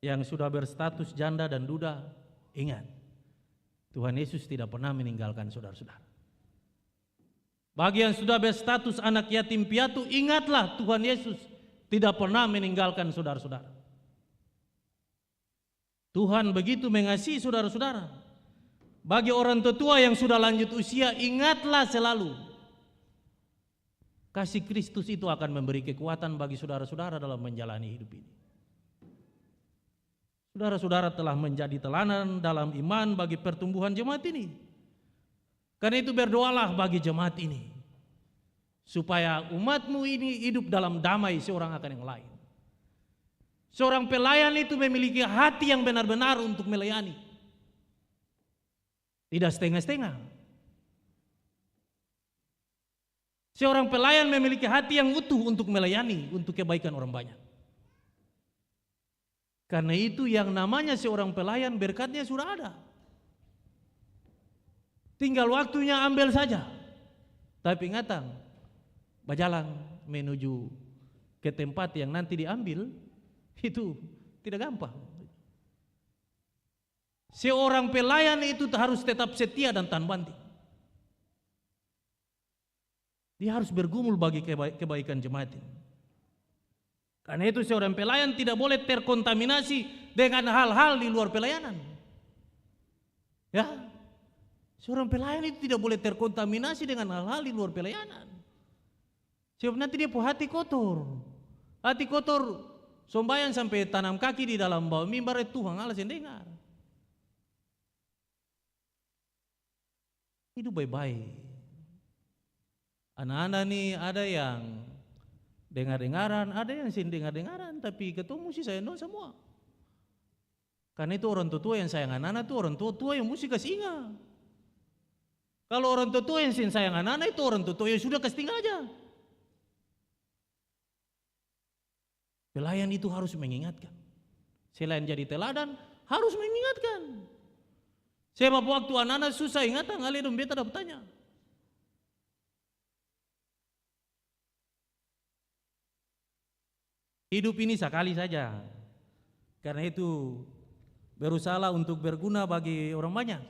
Yang sudah berstatus janda dan duda, ingat, Tuhan Yesus tidak pernah meninggalkan saudara-saudara. Bagi yang sudah berstatus anak yatim piatu, ingatlah Tuhan Yesus tidak pernah meninggalkan saudara-saudara. Tuhan begitu mengasihi saudara-saudara. Bagi orang tua yang sudah lanjut usia, ingatlah selalu. Kasih Kristus itu akan memberi kekuatan bagi saudara-saudara dalam menjalani hidup ini. Saudara-saudara telah menjadi teladan dalam iman bagi pertumbuhan jemaat ini. Karena itu berdoalah bagi jemaat ini, supaya umatmu ini hidup dalam damai seorang akan yang lain. Seorang pelayan itu memiliki hati yang benar-benar untuk melayani. Tidak setengah-setengah. Seorang pelayan memiliki hati yang utuh untuk melayani, untuk kebaikan orang banyak. Karena itu yang namanya seorang pelayan berkatnya sudah ada. Tinggal waktunya ambil saja. Tapi ingatan, berjalan menuju ke tempat yang nanti diambil, itu tidak gampang. Seorang pelayan itu harus tetap setia dan tahan banting. Dia harus bergumul bagi kebaikan jemaat ini. Karena itu seorang pelayan tidak boleh terkontaminasi dengan hal-hal di luar pelayanan. Ya, seorang pelayan itu tidak boleh terkontaminasi dengan hal-hal di luar pelayanan. Sebab nanti dia hati kotor. Hati kotor, sombayang sampai tanam kaki di dalam bawah mimbar itu Tuhan Allah yang dengar. Hidup baik-baik. Anak-anak nih ada yang dengar-dengaran, ada yang sin dengar-dengaran, tapi ketemu si saya semua. Karena itu orang tua yang sayang anak-anak itu orang tua yang mesti kasih ingat. Kalau orang tua yang sayang anak-anak itu orang tua yang sudah kasih tinggal aja. Pelayan itu harus mengingatkan. Selain jadi teladan, harus mengingatkan. Sebab waktu anak-anak susah ingatan, ngali dong beta dapat tanya. Hidup ini sekali saja. Karena itu berusaha untuk berguna bagi orang banyak.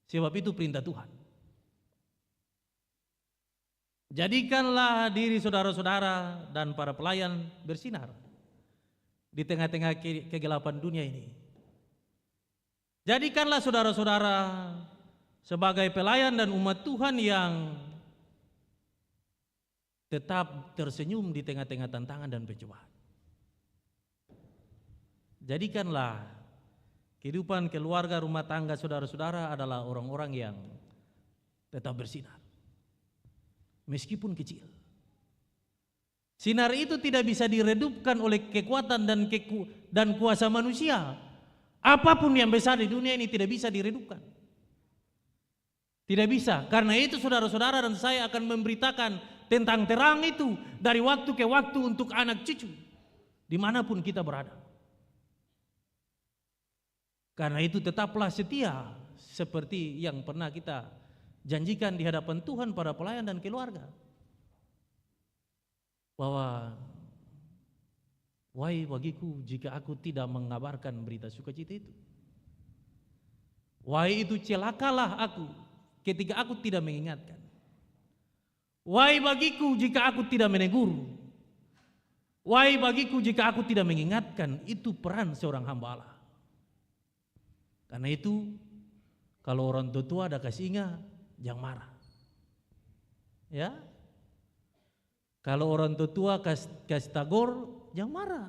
Sebab itu perintah Tuhan. Jadikanlah diri saudara-saudara dan para pelayan bersinar di tengah-tengah kegelapan dunia ini. Jadikanlah saudara-saudara sebagai pelayan dan umat Tuhan yang tetap tersenyum di tengah-tengah tantangan dan pencobaan. Jadikanlah kehidupan keluarga rumah tangga saudara-saudara adalah orang-orang yang tetap bersinar. Meskipun kecil. Sinar itu tidak bisa diredupkan oleh kekuatan dan kuasa manusia. Apapun yang besar di dunia ini tidak bisa diredupkan. Tidak bisa. Karena itu saudara-saudara dan saya akan memberitakan tentang terang itu dari waktu ke waktu untuk anak cucu. Dimanapun kita berada. Karena itu tetaplah setia seperti yang pernah kita janjikan di hadapan Tuhan pada pelayan dan keluarga. Bahwa wahai bagiku jika aku tidak mengabarkan berita sukacita itu. Wahai itu celakalah aku ketika aku tidak mengingatkan. Wahai bagiku jika aku tidak menegur. Wahai bagiku jika aku tidak mengingatkan. Itu peran seorang hamba Allah. Karena itu kalau orang tua ada kasih ingat, jangan marah. Ya. Kalau orang tua kasih tagor, jangan marah.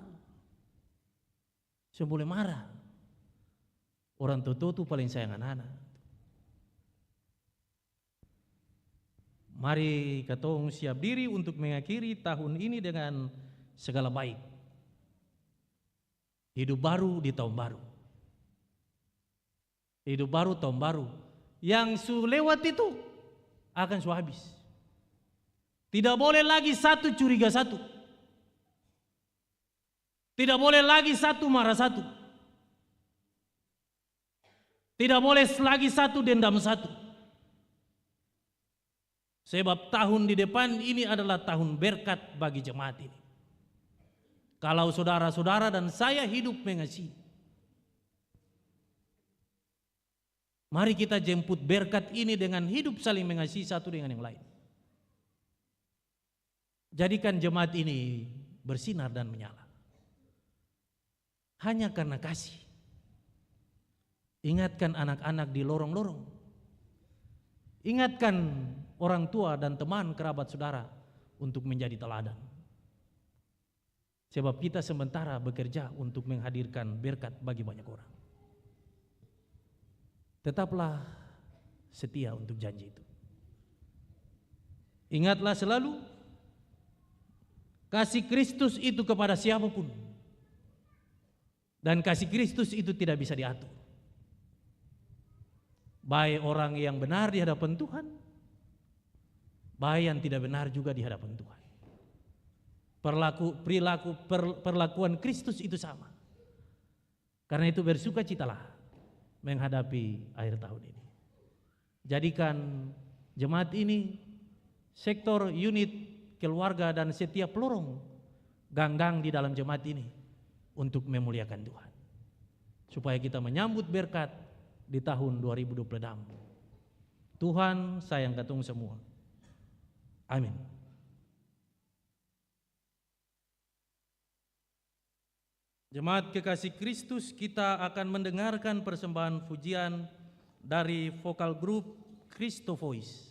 Saya boleh marah. Orang tua itu paling sayang anak-anak. Mari katong siap diri untuk mengakhiri tahun ini dengan segala baik. Hidup baru di tahun baru. Hidup baru tahun baru. Yang lewat itu akan habis. Tidak boleh lagi satu curiga satu. Tidak boleh lagi satu marah satu. Tidak boleh lagi satu dendam satu. Sebab tahun di depan ini adalah tahun berkat bagi jemaat ini. Kalau saudara-saudara dan saya hidup mengasihi. Mari kita jemput berkat ini dengan hidup saling mengasihi satu dengan yang lain. Jadikan jemaat ini bersinar dan menyala. Hanya karena kasih. Ingatkan anak-anak di lorong-lorong. Ingatkan orang tua dan teman kerabat saudara untuk menjadi teladan. Sebab kita sementara bekerja untuk menghadirkan berkat bagi banyak orang. Tetaplah setia untuk janji itu. Ingatlah selalu kasih Kristus itu kepada siapapun. Dan kasih Kristus itu tidak bisa diatur. Baik orang yang benar di hadapan Tuhan, baik yang tidak benar juga di hadapan Tuhan. Perlakuan Kristus itu sama. Karena itu bersukacitalah menghadapi akhir tahun ini. Jadikan jemaat ini sektor unit keluarga dan setiap lorong ganggang di dalam jemaat ini untuk memuliakan Tuhan. Supaya kita menyambut berkat di tahun 2026. Tuhan sayang katong semua. Amin. Jemaat kekasih Kristus, kita akan mendengarkan persembahan pujian dari vokal grup Christo Voice.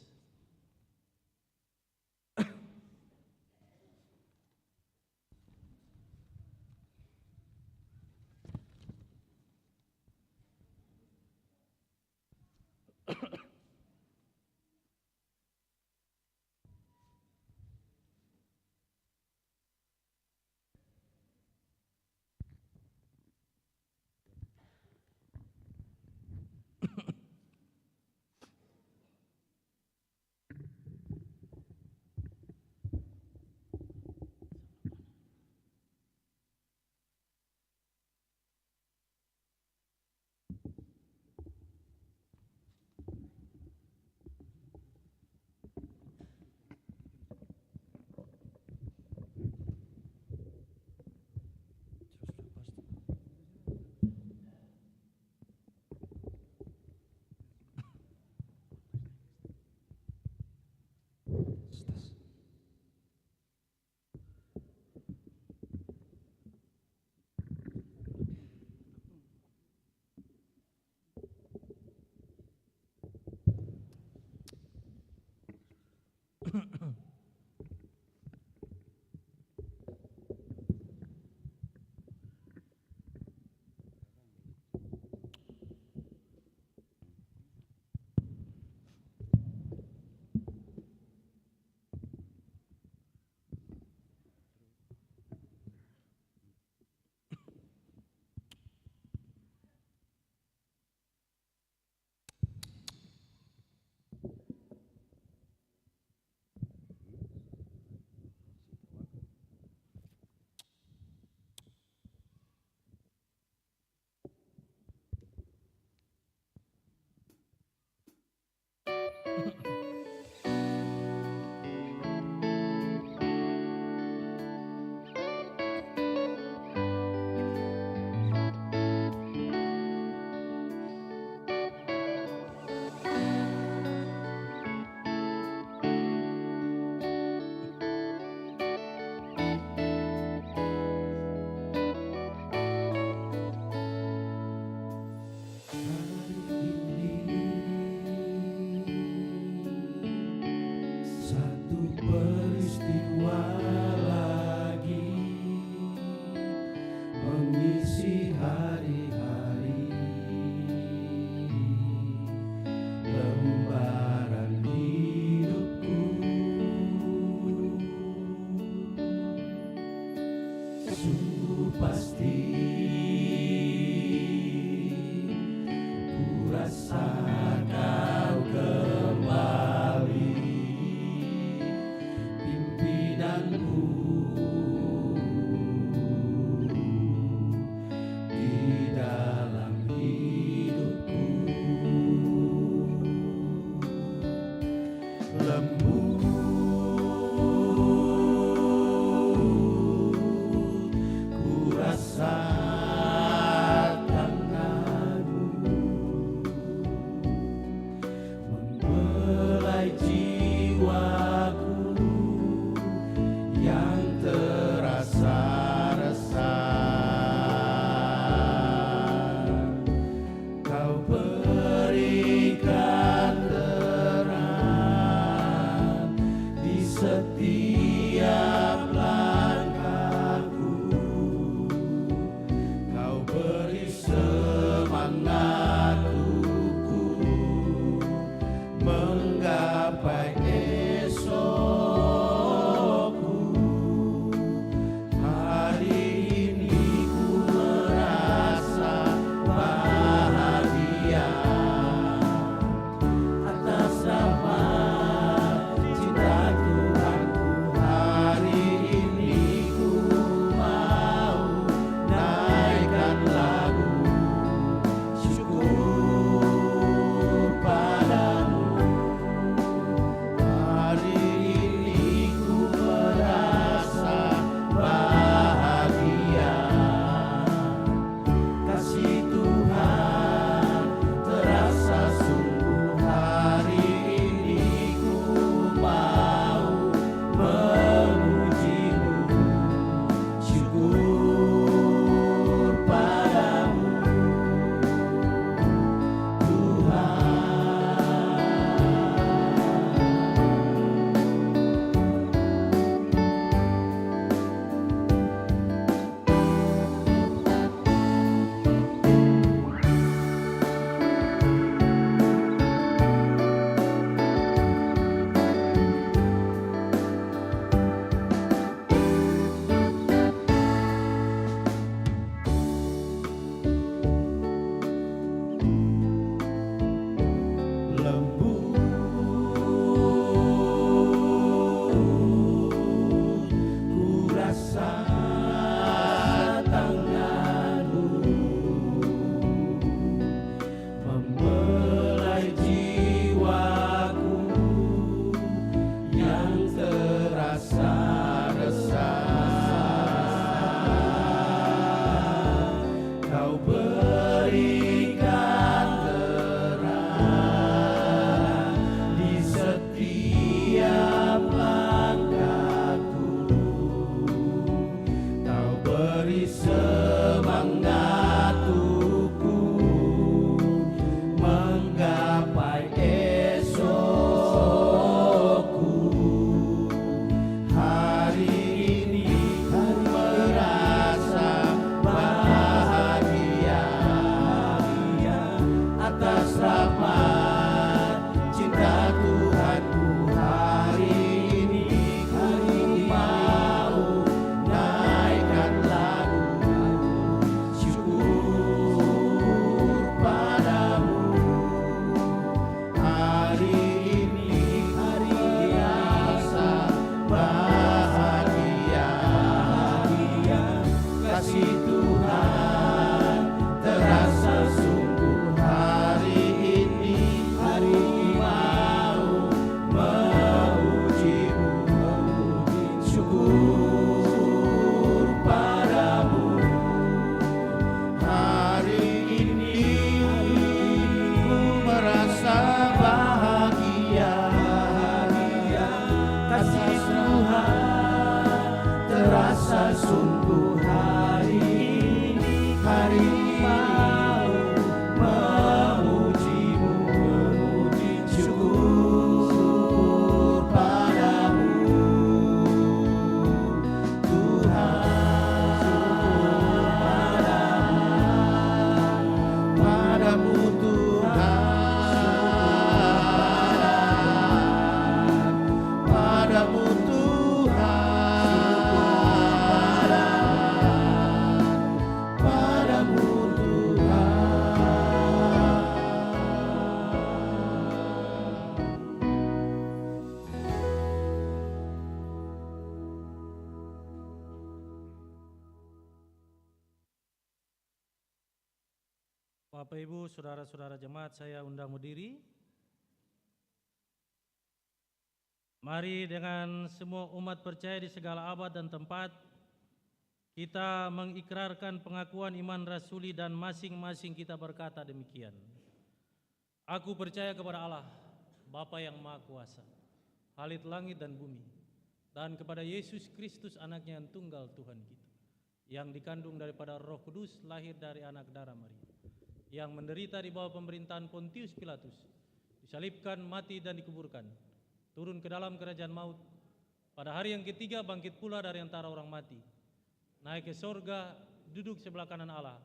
Satu peristiwa lagi mengisi hari-hari, lembaran hidupku. Sungguh pasti ku rasa kau kembali, pimpinanku di dalam hidupku. Lembut ku rasa tanganmu membelai jiwaku yang terasa resah. Kau berikan terang di setiap langkahku. Kau beri semangat untukku menggapai esokku. Hari ini ku merasa bahagia atas rahmat cinta Tuhanku. Hari ini ku mau naikkan lagu syukur padamu. Bapak Ibu, saudara-saudara jemaat, saya undang berdiri. Mari dengan semua umat percaya di segala abad dan tempat, kita mengikrarkan pengakuan iman rasuli dan masing-masing kita berkata demikian. Aku percaya kepada Allah, Bapa yang Maha Kuasa, Khalid langit dan bumi, dan kepada Yesus Kristus anaknya yang tunggal Tuhan kita, yang dikandung daripada Roh Kudus, lahir dari anak darah Maria, yang menderita di bawah pemerintahan Pontius Pilatus, disalibkan, mati dan dikuburkan, turun ke dalam kerajaan maut, pada hari yang ketiga bangkit pula dari antara orang mati, naik ke sorga, duduk sebelah kanan Allah,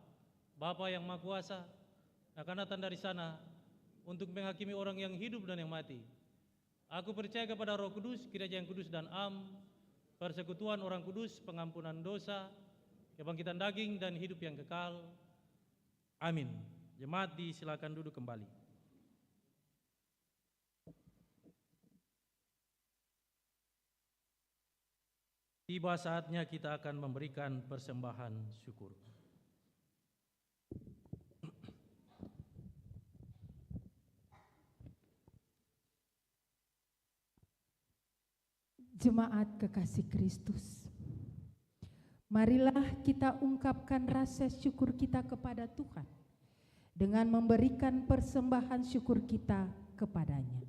Bapa yang Maha Kuasa, akan datang dari sana untuk menghakimi orang yang hidup dan yang mati. Aku percaya kepada Roh Kudus, gereja yang kudus dan am, persekutuan orang kudus, pengampunan dosa, kebangkitan daging dan hidup yang kekal. Amin. Jemaat disilakan duduk kembali. Tiba saatnya kita akan memberikan persembahan syukur. Jemaat kekasih Kristus, marilah kita ungkapkan rasa syukur kita kepada Tuhan dengan memberikan persembahan syukur kita kepadanya.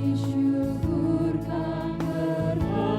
Syukurkan berkat-Mu,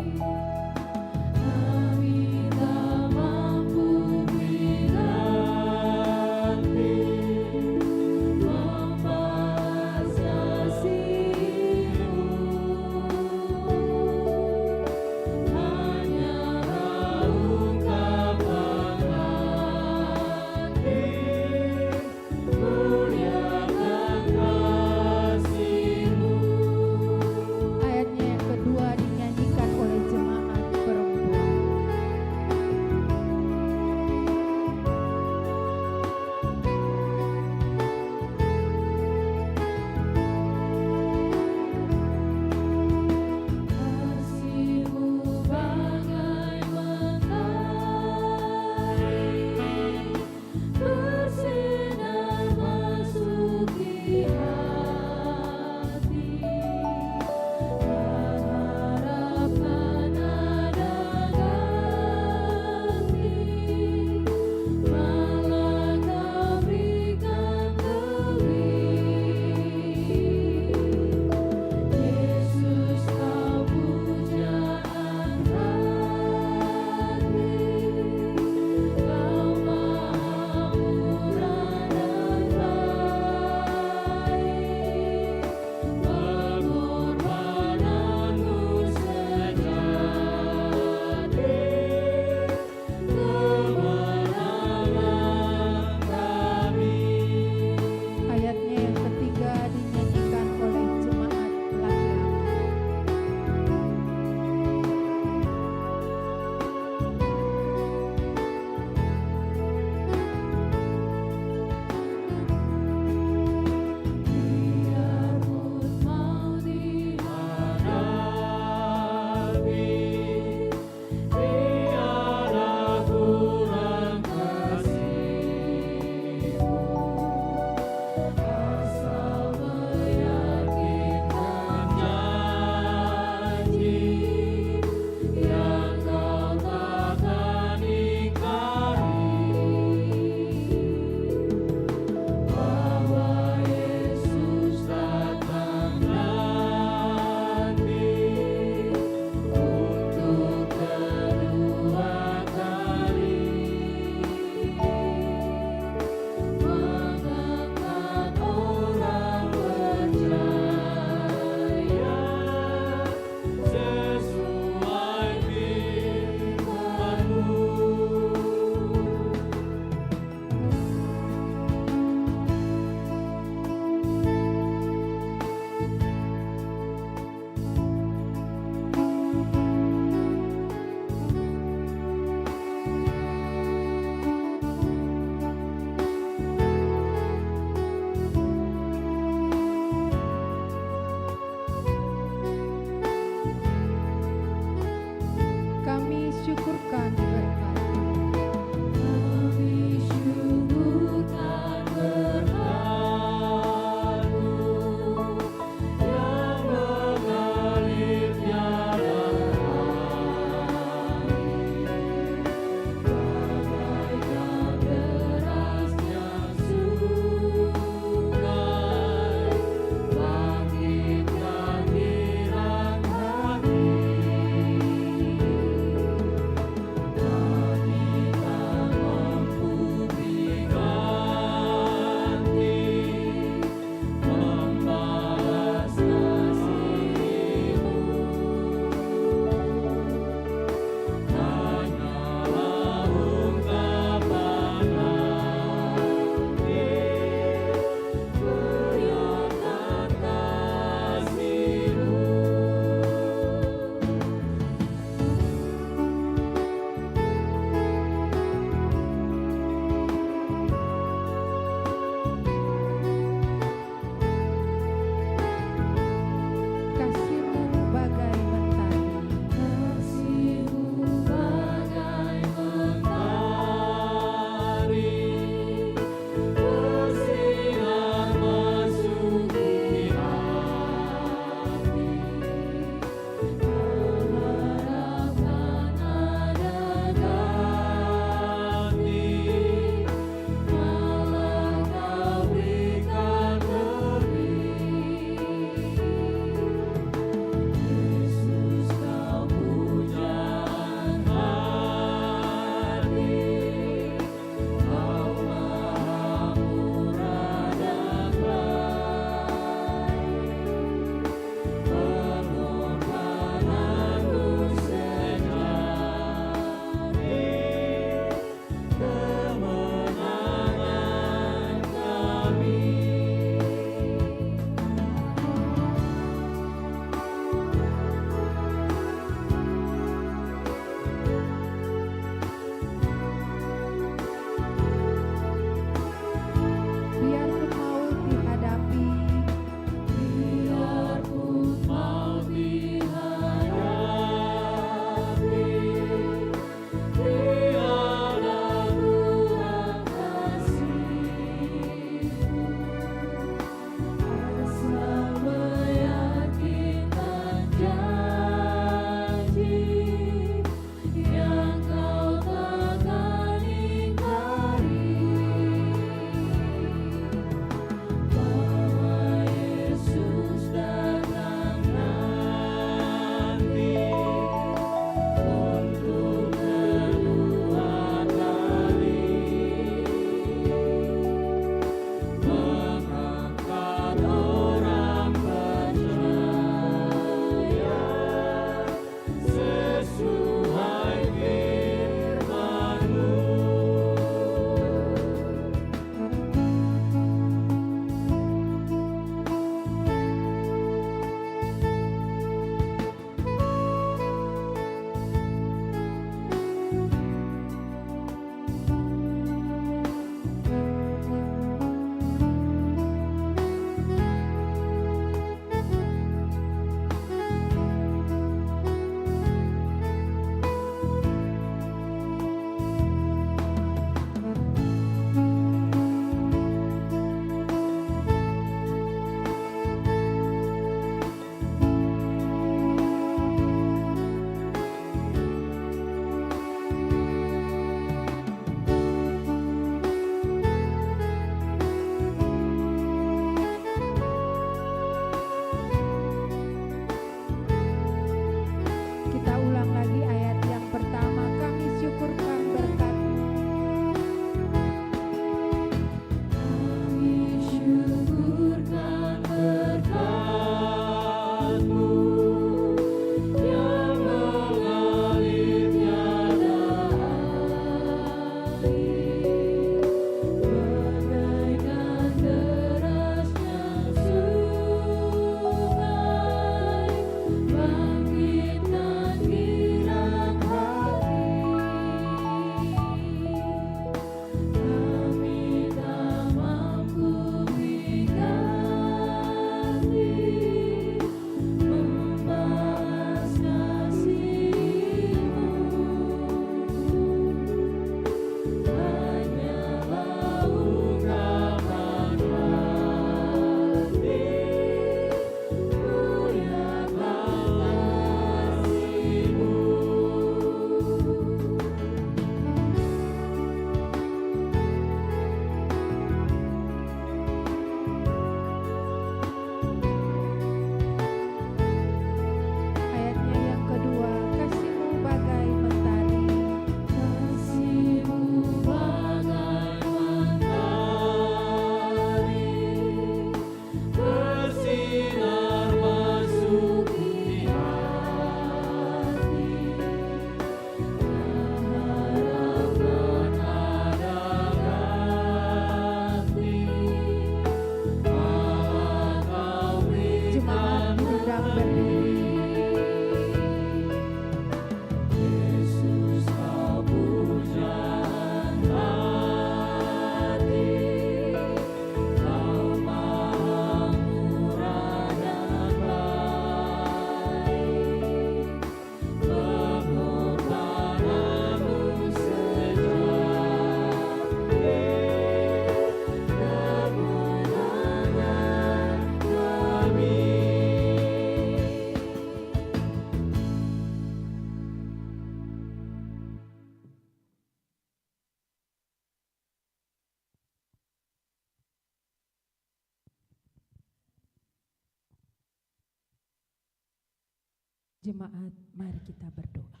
Jemaat, mari kita berdoa.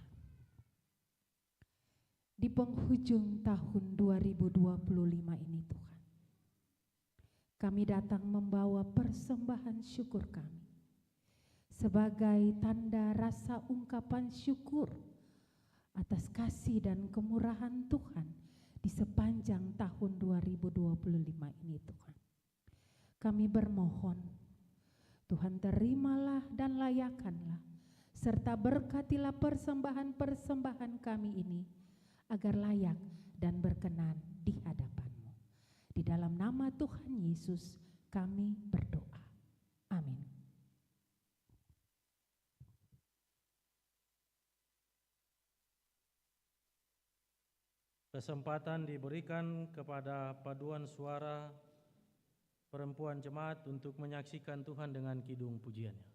Di penghujung tahun 2025 ini Tuhan, kami datang membawa persembahan syukur kami sebagai tanda rasa ungkapan syukur atas kasih dan kemurahan Tuhan di sepanjang tahun 2025 ini Tuhan. Kami bermohon, Tuhan terimalah dan layakanlah, serta berkatilah persembahan-persembahan kami ini, agar layak dan berkenan di hadapan-Mu. Di dalam nama Tuhan Yesus kami berdoa. Amin. Kesempatan diberikan kepada paduan suara perempuan jemaat untuk menyaksikan Tuhan dengan kidung pujiannya.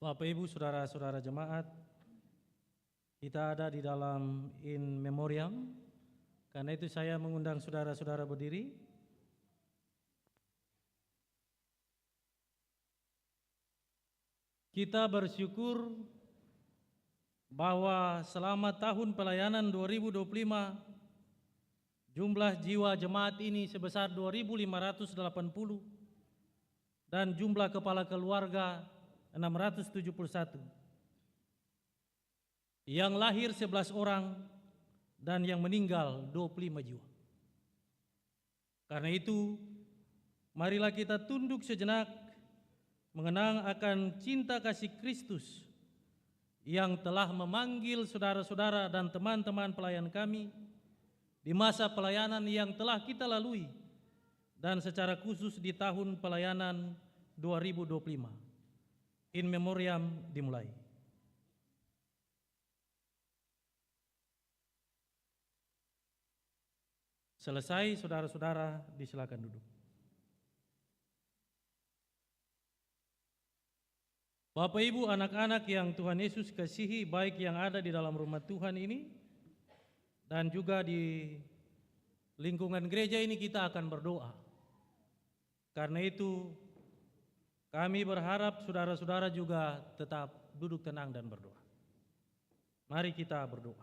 Bapak Ibu, saudara-saudara jemaat, kita ada di dalam in memoriam. Karena itu saya mengundang saudara-saudara berdiri. Kita bersyukur bahwa selama tahun pelayanan 2025 jumlah jiwa jemaat ini sebesar 2.580 dan jumlah kepala keluarga 671. Yang lahir 11 orang dan yang meninggal 25 jiwa. Karena itu, marilah kita tunduk sejenak mengenang akan cinta kasih Kristus yang telah memanggil saudara-saudara dan teman-teman pelayan kami di masa pelayanan yang telah kita lalui dan secara khusus di tahun pelayanan 2025. In memoriam dimulai. Selesai, saudara-saudara disilakan duduk. Bapak Ibu, anak-anak yang Tuhan Yesus kasihi, baik yang ada di dalam rumah Tuhan ini dan juga di lingkungan gereja ini, kita akan berdoa. Karena itu kami berharap saudara-saudara juga tetap duduk tenang dan berdoa. Mari kita berdoa.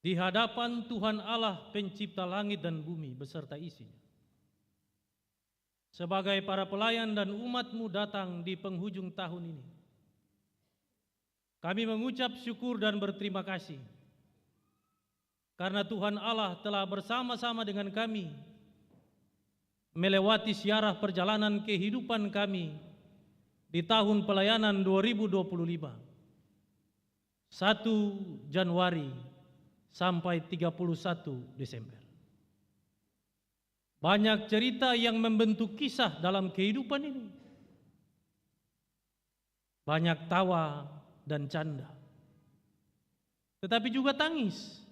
Di hadapan Tuhan Allah pencipta langit dan bumi beserta isinya, sebagai para pelayan dan umat-Mu datang di penghujung tahun ini, kami mengucap syukur dan berterima kasih karena Tuhan Allah telah bersama-sama dengan kami melewati siarah perjalanan kehidupan kami di tahun pelayanan 2025, 1 Januari sampai 31 Desember. Banyak cerita yang membentuk kisah dalam kehidupan ini. Banyak tawa dan canda, tetapi juga tangis.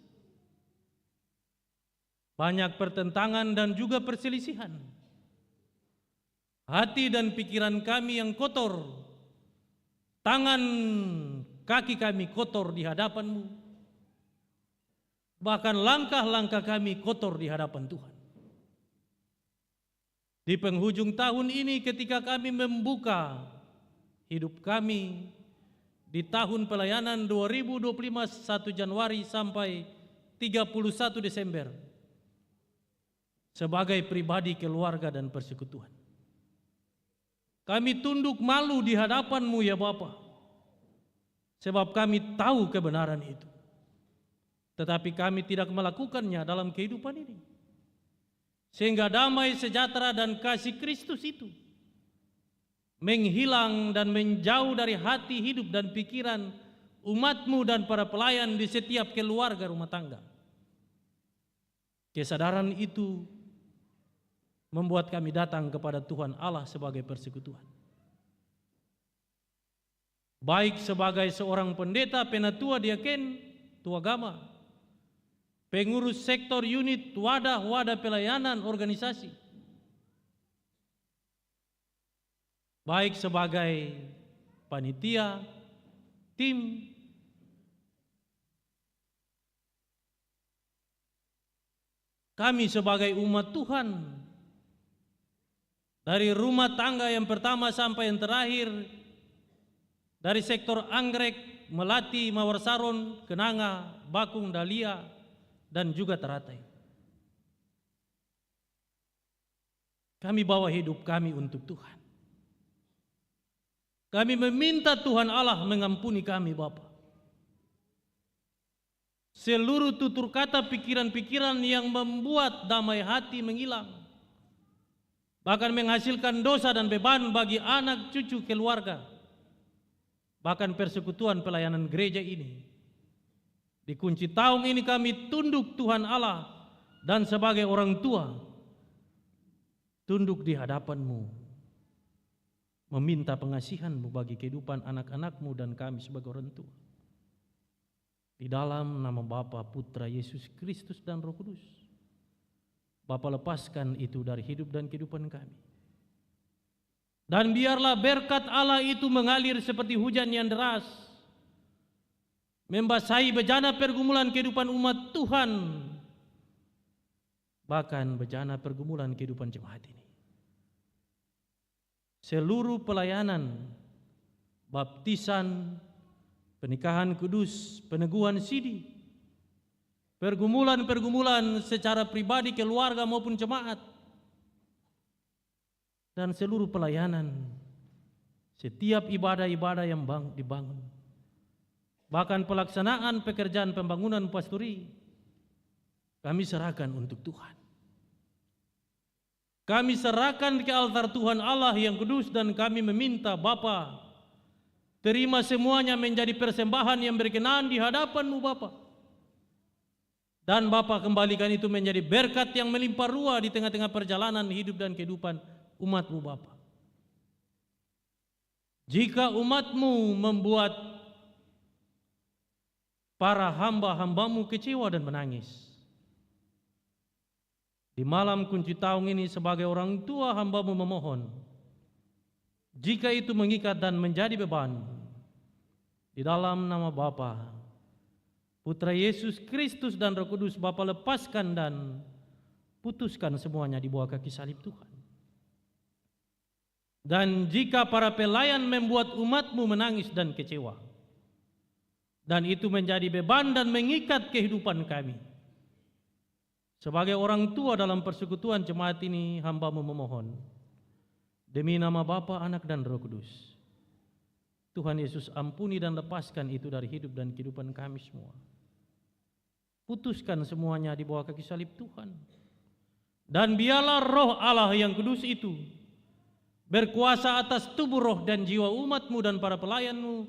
Banyak pertentangan dan juga perselisihan. Hati dan pikiran kami yang kotor, tangan kaki kami kotor di hadapan-Mu, bahkan langkah-langkah kami kotor di hadapan Tuhan. Di penghujung tahun ini, ketika kami membuka hidup kami di tahun pelayanan 2025 1 Januari sampai 31 Desember sebagai pribadi, keluarga dan persekutuan, kami tunduk malu di hadapan-Mu ya Bapa, sebab kami tahu kebenaran itu, tetapi kami tidak melakukannya dalam kehidupan ini. Sehingga damai sejahtera dan kasih Kristus itu menghilang dan menjauh dari hati, hidup dan pikiran umat-Mu dan para pelayan di setiap keluarga rumah tangga. Kesadaran itu membuat kami datang kepada Tuhan Allah sebagai persekutuan. Baik sebagai seorang pendeta, penatua, diaken, tua agama, pengurus sektor, unit, wadah-wadah pelayanan, organisasi. Baik sebagai panitia, tim, kami sebagai umat Tuhan, dari rumah tangga yang pertama sampai yang terakhir, dari sektor Anggrek, Melati, Mawar Saron, Kenanga, Bakung, Dalia, dan juga Teratai. Kami bawa hidup kami untuk Tuhan. Kami meminta Tuhan Allah mengampuni kami Bapa. Seluruh tutur kata, pikiran-pikiran yang membuat damai hati menghilang, bahkan menghasilkan dosa dan beban bagi anak, cucu, keluarga, bahkan persekutuan pelayanan gereja ini. Di kunci tahun ini kami tunduk Tuhan Allah dan sebagai orang tua tunduk di hadapan-Mu, meminta pengasihan-Mu bagi kehidupan anak-anak-Mu dan kami sebagai orang tua. Di dalam nama Bapa, Putra, Yesus Kristus dan Roh Kudus, Bapa lepaskan itu dari hidup dan kehidupan kami. Dan biarlah berkat Allah itu mengalir seperti hujan yang deras, membasahi bejana pergumulan kehidupan umat Tuhan, bahkan bejana pergumulan kehidupan jemaat ini. Seluruh pelayanan, baptisan, pernikahan kudus, peneguhan sidi, pergumulan-pergumulan secara pribadi, keluarga maupun jemaat, dan seluruh pelayanan, setiap ibadah-ibadah yang dibangun, bahkan pelaksanaan pekerjaan pembangunan pastori, kami serahkan untuk Tuhan. Kami serahkan ke altar Tuhan Allah yang kudus, dan kami meminta Bapa, terima semuanya menjadi persembahan yang berkenan di hadapan-Mu Bapa. Dan Bapa kembalikan itu menjadi berkat yang melimpah ruah di tengah-tengah perjalanan hidup dan kehidupan umat-Mu Bapa. Jika umat-Mu membuat para hamba-hamba-Mu kecewa dan menangis, di malam kunci tahun ini sebagai orang tua hamba-Mu memohon, jika itu mengikat dan menjadi beban, di dalam nama Bapa, Putra Yesus Kristus dan Roh Kudus, Bapa lepaskan dan putuskan semuanya di bawah kaki salib Tuhan. Dan jika para pelayan membuat umat-Mu menangis dan kecewa, dan itu menjadi beban dan mengikat kehidupan kami, sebagai orang tua dalam persekutuan jemaat ini, hamba-Mu memohon, demi nama Bapa, Anak, dan Roh Kudus, Tuhan Yesus ampuni dan lepaskan itu dari hidup dan kehidupan kami semua. Putuskan semuanya di bawah kaki salib Tuhan. Dan biarlah Roh Allah yang kudus itu berkuasa atas tubuh, roh, dan jiwa umat-Mu dan para pelayan-Mu.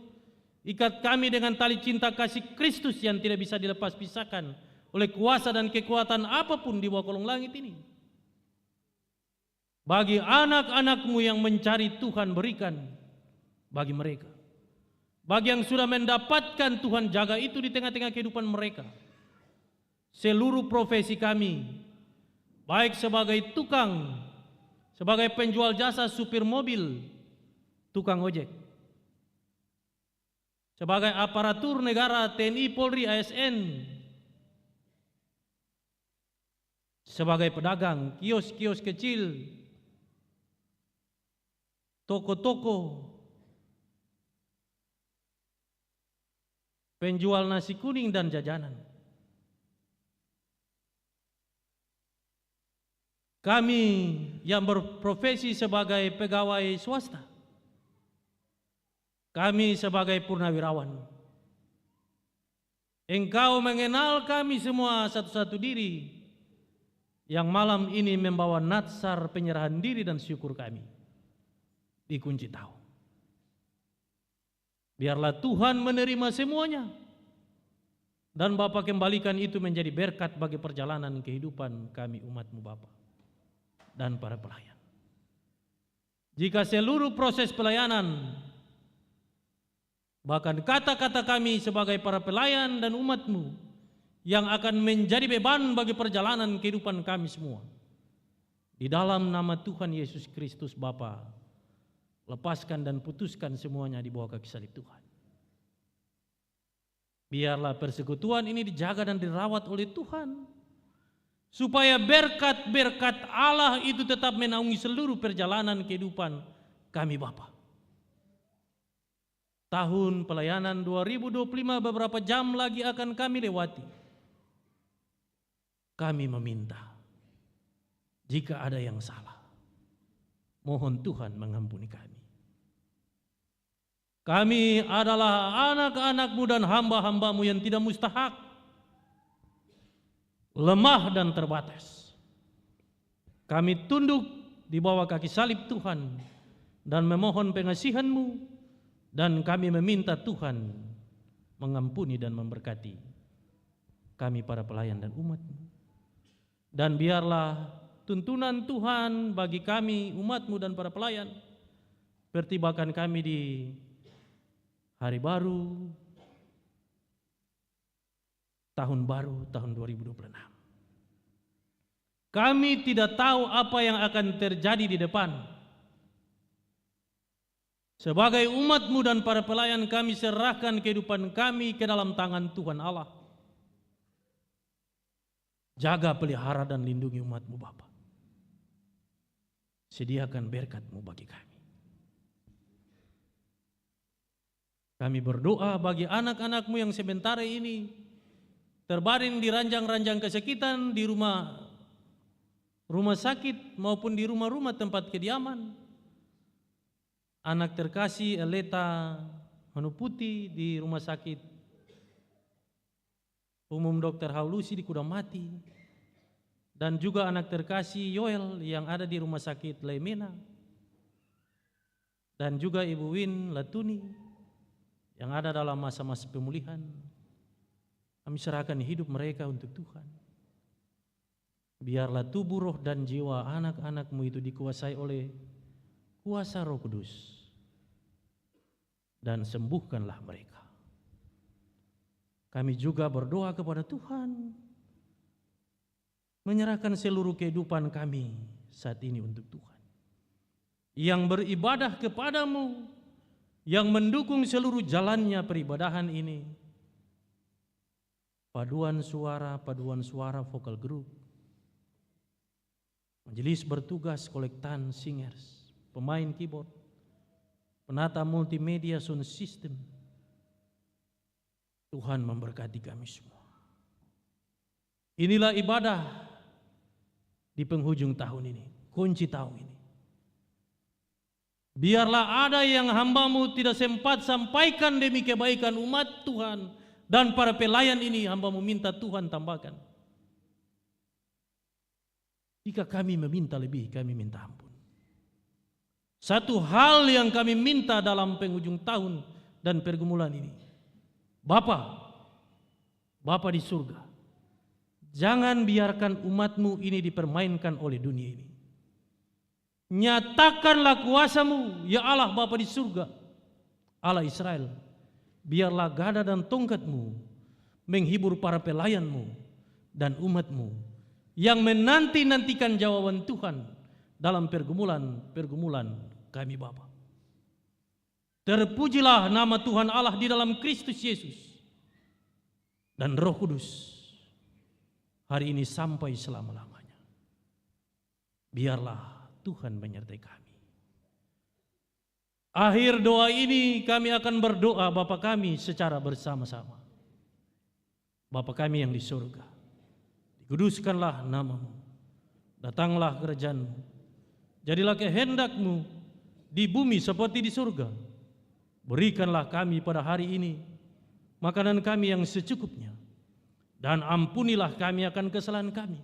Ikat kami dengan tali cinta kasih Kristus yang tidak bisa dilepas pisahkan oleh kuasa dan kekuatan apapun di bawah kolong langit ini. Bagi anak-anak-Mu yang mencari Tuhan, berikan bagi mereka. Bagi yang sudah mendapatkan, Tuhan jaga itu di tengah-tengah kehidupan mereka. Seluruh profesi kami, baik sebagai tukang, sebagai penjual jasa supir mobil, tukang ojek, sebagai aparatur negara, TNI, Polri, ASN, sebagai pedagang, kios-kios kecil, toko-toko, penjual nasi kuning dan jajanan. Kami yang berprofesi sebagai pegawai swasta, kami sebagai purnawirawan, Engkau mengenal kami semua satu-satu diri yang malam ini membawa natsar penyerahan diri dan syukur kami di kunci tahun. Biarlah Tuhan menerima semuanya, dan Bapa kembalikan itu menjadi berkat bagi perjalanan kehidupan kami umat-Mu Bapa dan para pelayan. Jika seluruh proses pelayanan, bahkan kata-kata kami sebagai para pelayan dan umat-Mu yang akan menjadi beban bagi perjalanan kehidupan kami semua, di dalam nama Tuhan Yesus Kristus Bapa, lepaskan dan putuskan semuanya di bawah kaki salib Tuhan. Biarlah persekutuan ini dijaga dan dirawat oleh Tuhan, supaya berkat-berkat Allah itu tetap menaungi seluruh perjalanan kehidupan kami Bapa. Tahun pelayanan 2025 beberapa jam lagi akan kami lewati. Kami meminta, jika ada yang salah, mohon Tuhan mengampuni kami. Kami adalah anak-anak-Mu dan hamba-hamba-Mu yang tidak mustahak, lemah dan terbatas. Kami tunduk di bawah kaki salib Tuhan dan memohon pengasihan-Mu, dan kami meminta Tuhan mengampuni dan memberkati kami para pelayan dan umat-Mu. Dan biarlah tuntunan Tuhan bagi kami umat-Mu dan para pelayan, pertibakan kami di hari baru, tahun baru, tahun 2026. Kami tidak tahu apa yang akan terjadi di depan. Sebagai umat-Mu dan para pelayan kami serahkan kehidupan kami ke dalam tangan Tuhan Allah. Jaga, pelihara dan lindungi umat-Mu Bapa. Sediakan berkat-Mu bagi kami. Kami berdoa bagi anak-anak-Mu yang sementara ini terbaring di ranjang-ranjang kesakitan di rumah sakit maupun di rumah-rumah tempat kediaman. Anak terkasih Eleta Manuputi di rumah sakit umum Dr. Haulusi di Kudamati, dan juga anak terkasih Yoel yang ada di rumah sakit Laimena, dan juga Ibu Win Latuni yang ada dalam masa-masa pemulihan. Kami serahkan hidup mereka untuk Tuhan. Biarlah tubuh, roh, dan jiwa anak-anak-Mu itu dikuasai oleh kuasa Roh Kudus, dan sembuhkanlah mereka. Kami juga berdoa kepada Tuhan, menyerahkan seluruh kehidupan kami saat ini untuk Tuhan, yang beribadah kepadamu, yang mendukung seluruh jalannya peribadahan ini. Paduan suara vokal group, majelis bertugas kolektan singers, pemain keyboard, penata multimedia sound system. Tuhan memberkati kami semua. Inilah ibadah di penghujung tahun ini, kunci tahun ini. Biarlah ada yang hamba-Mu tidak sempat sampaikan demi kebaikan umat Tuhan dan para pelayan ini, hamba-Mu minta Tuhan tambahkan. Jika kami meminta lebih, kami minta ampun. Satu hal yang kami minta dalam penghujung tahun dan pergumulan ini, Bapa di surga, jangan biarkan umat-Mu ini dipermainkan oleh dunia ini. Nyatakanlah kuasa-Mu, ya Allah Bapa di surga, Allah Israel. Biarlah gada dan tongkat-Mu menghibur para pelayan-Mu dan umat-Mu yang menanti-nantikan jawaban Tuhan dalam pergumulan kami Bapa. Terpujilah nama Tuhan Allah di dalam Kristus Yesus dan Roh Kudus hari ini sampai selama-lamanya. Biarlah Tuhan menyertai kami. Akhir doa ini kami akan berdoa Bapa kami secara bersama-sama. Bapa kami yang di surga, dikuduskanlah nama-Mu, datanglah kerajaan-Mu, jadilah kehendak-Mu di bumi seperti di surga. Berikanlah kami pada hari ini makanan kami yang secukupnya, dan ampunilah kami akan kesalahan kami,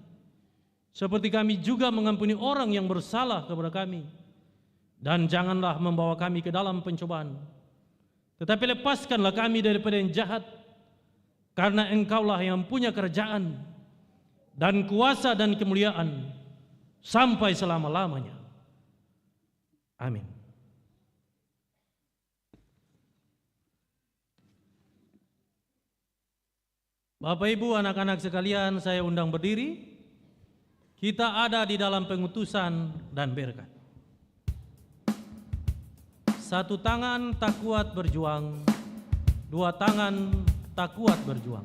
seperti kami juga mengampuni orang yang bersalah kepada kami. Dan janganlah membawa kami ke dalam pencobaan, tetapi lepaskanlah kami daripada yang jahat, karena Engkaulah yang punya kerajaan dan kuasa dan kemuliaan sampai selama-lamanya. Amin. Bapak Ibu, anak-anak sekalian, saya undang berdiri. Kita ada di dalam pengutusan dan berkat. Satu tangan tak kuat berjuang, dua tangan tak kuat berjuang.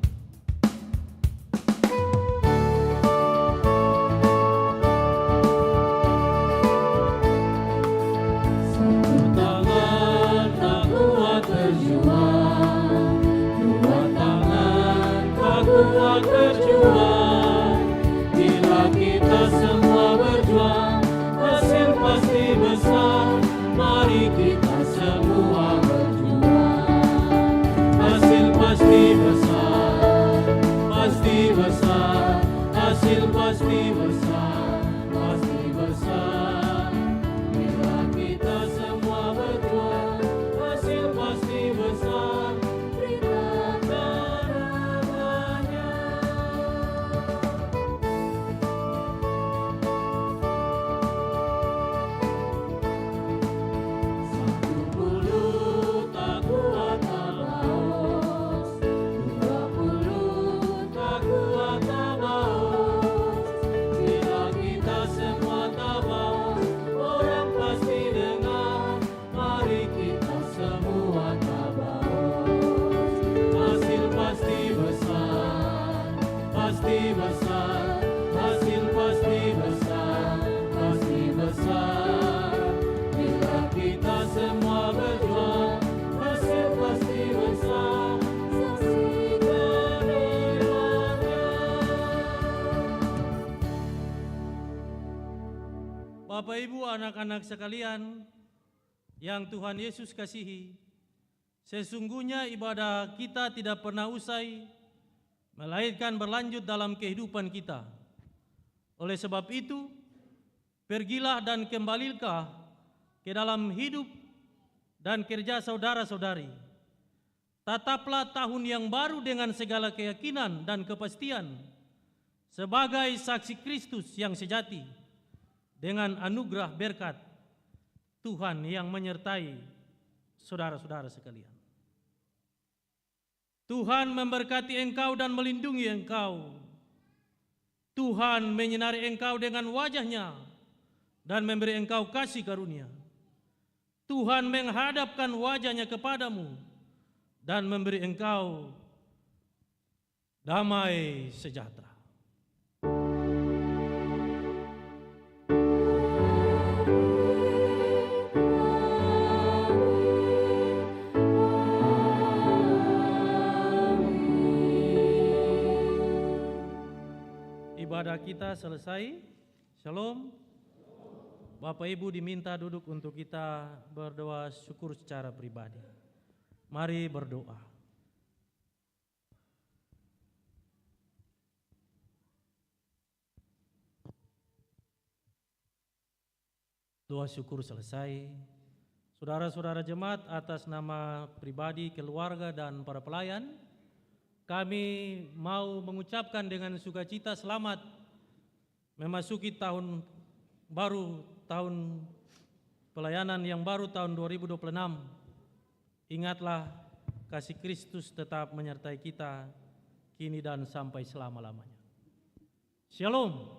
Satu tangan tak kuat berjuang, dua tangan tak kuat berjuang. Bila kita semua berjuang, hasil pasti besar. Mari kita semua berjuang, hasil pasti besar, pasti besar, hasil pasti besar, pasti besar. Bila kita semua berjuang, hasil pasti besar. Berikan namanya. Bapak Ibu, anak-anak sekalian yang Tuhan Yesus kasihi, sesungguhnya ibadah kita tidak pernah usai, melainkan berlanjut dalam kehidupan kita. Oleh sebab itu, pergilah dan kembalilah ke dalam hidup dan kerja saudara-saudari. Tataplah tahun yang baru dengan segala keyakinan dan kepastian sebagai saksi Kristus yang sejati, dengan anugerah berkat Tuhan yang menyertai saudara-saudara sekalian. Tuhan memberkati engkau dan melindungi engkau. Tuhan menyinari engkau dengan wajah-Nya dan memberi engkau kasih karunia. Tuhan menghadapkan wajah-Nya kepadamu dan memberi engkau damai sejahtera. Ibadah kita selesai. Shalom. Bapak Ibu diminta duduk untuk kita berdoa syukur secara pribadi. Mari berdoa. Doa syukur selesai. Saudara-saudara jemaat, atas nama pribadi, keluarga, dan para pelayan, kami mau mengucapkan dengan sukacita selamat memasuki tahun baru, tahun pelayanan yang baru, tahun 2026. Ingatlah, kasih Kristus tetap menyertai kita kini dan sampai selama-lamanya. Shalom.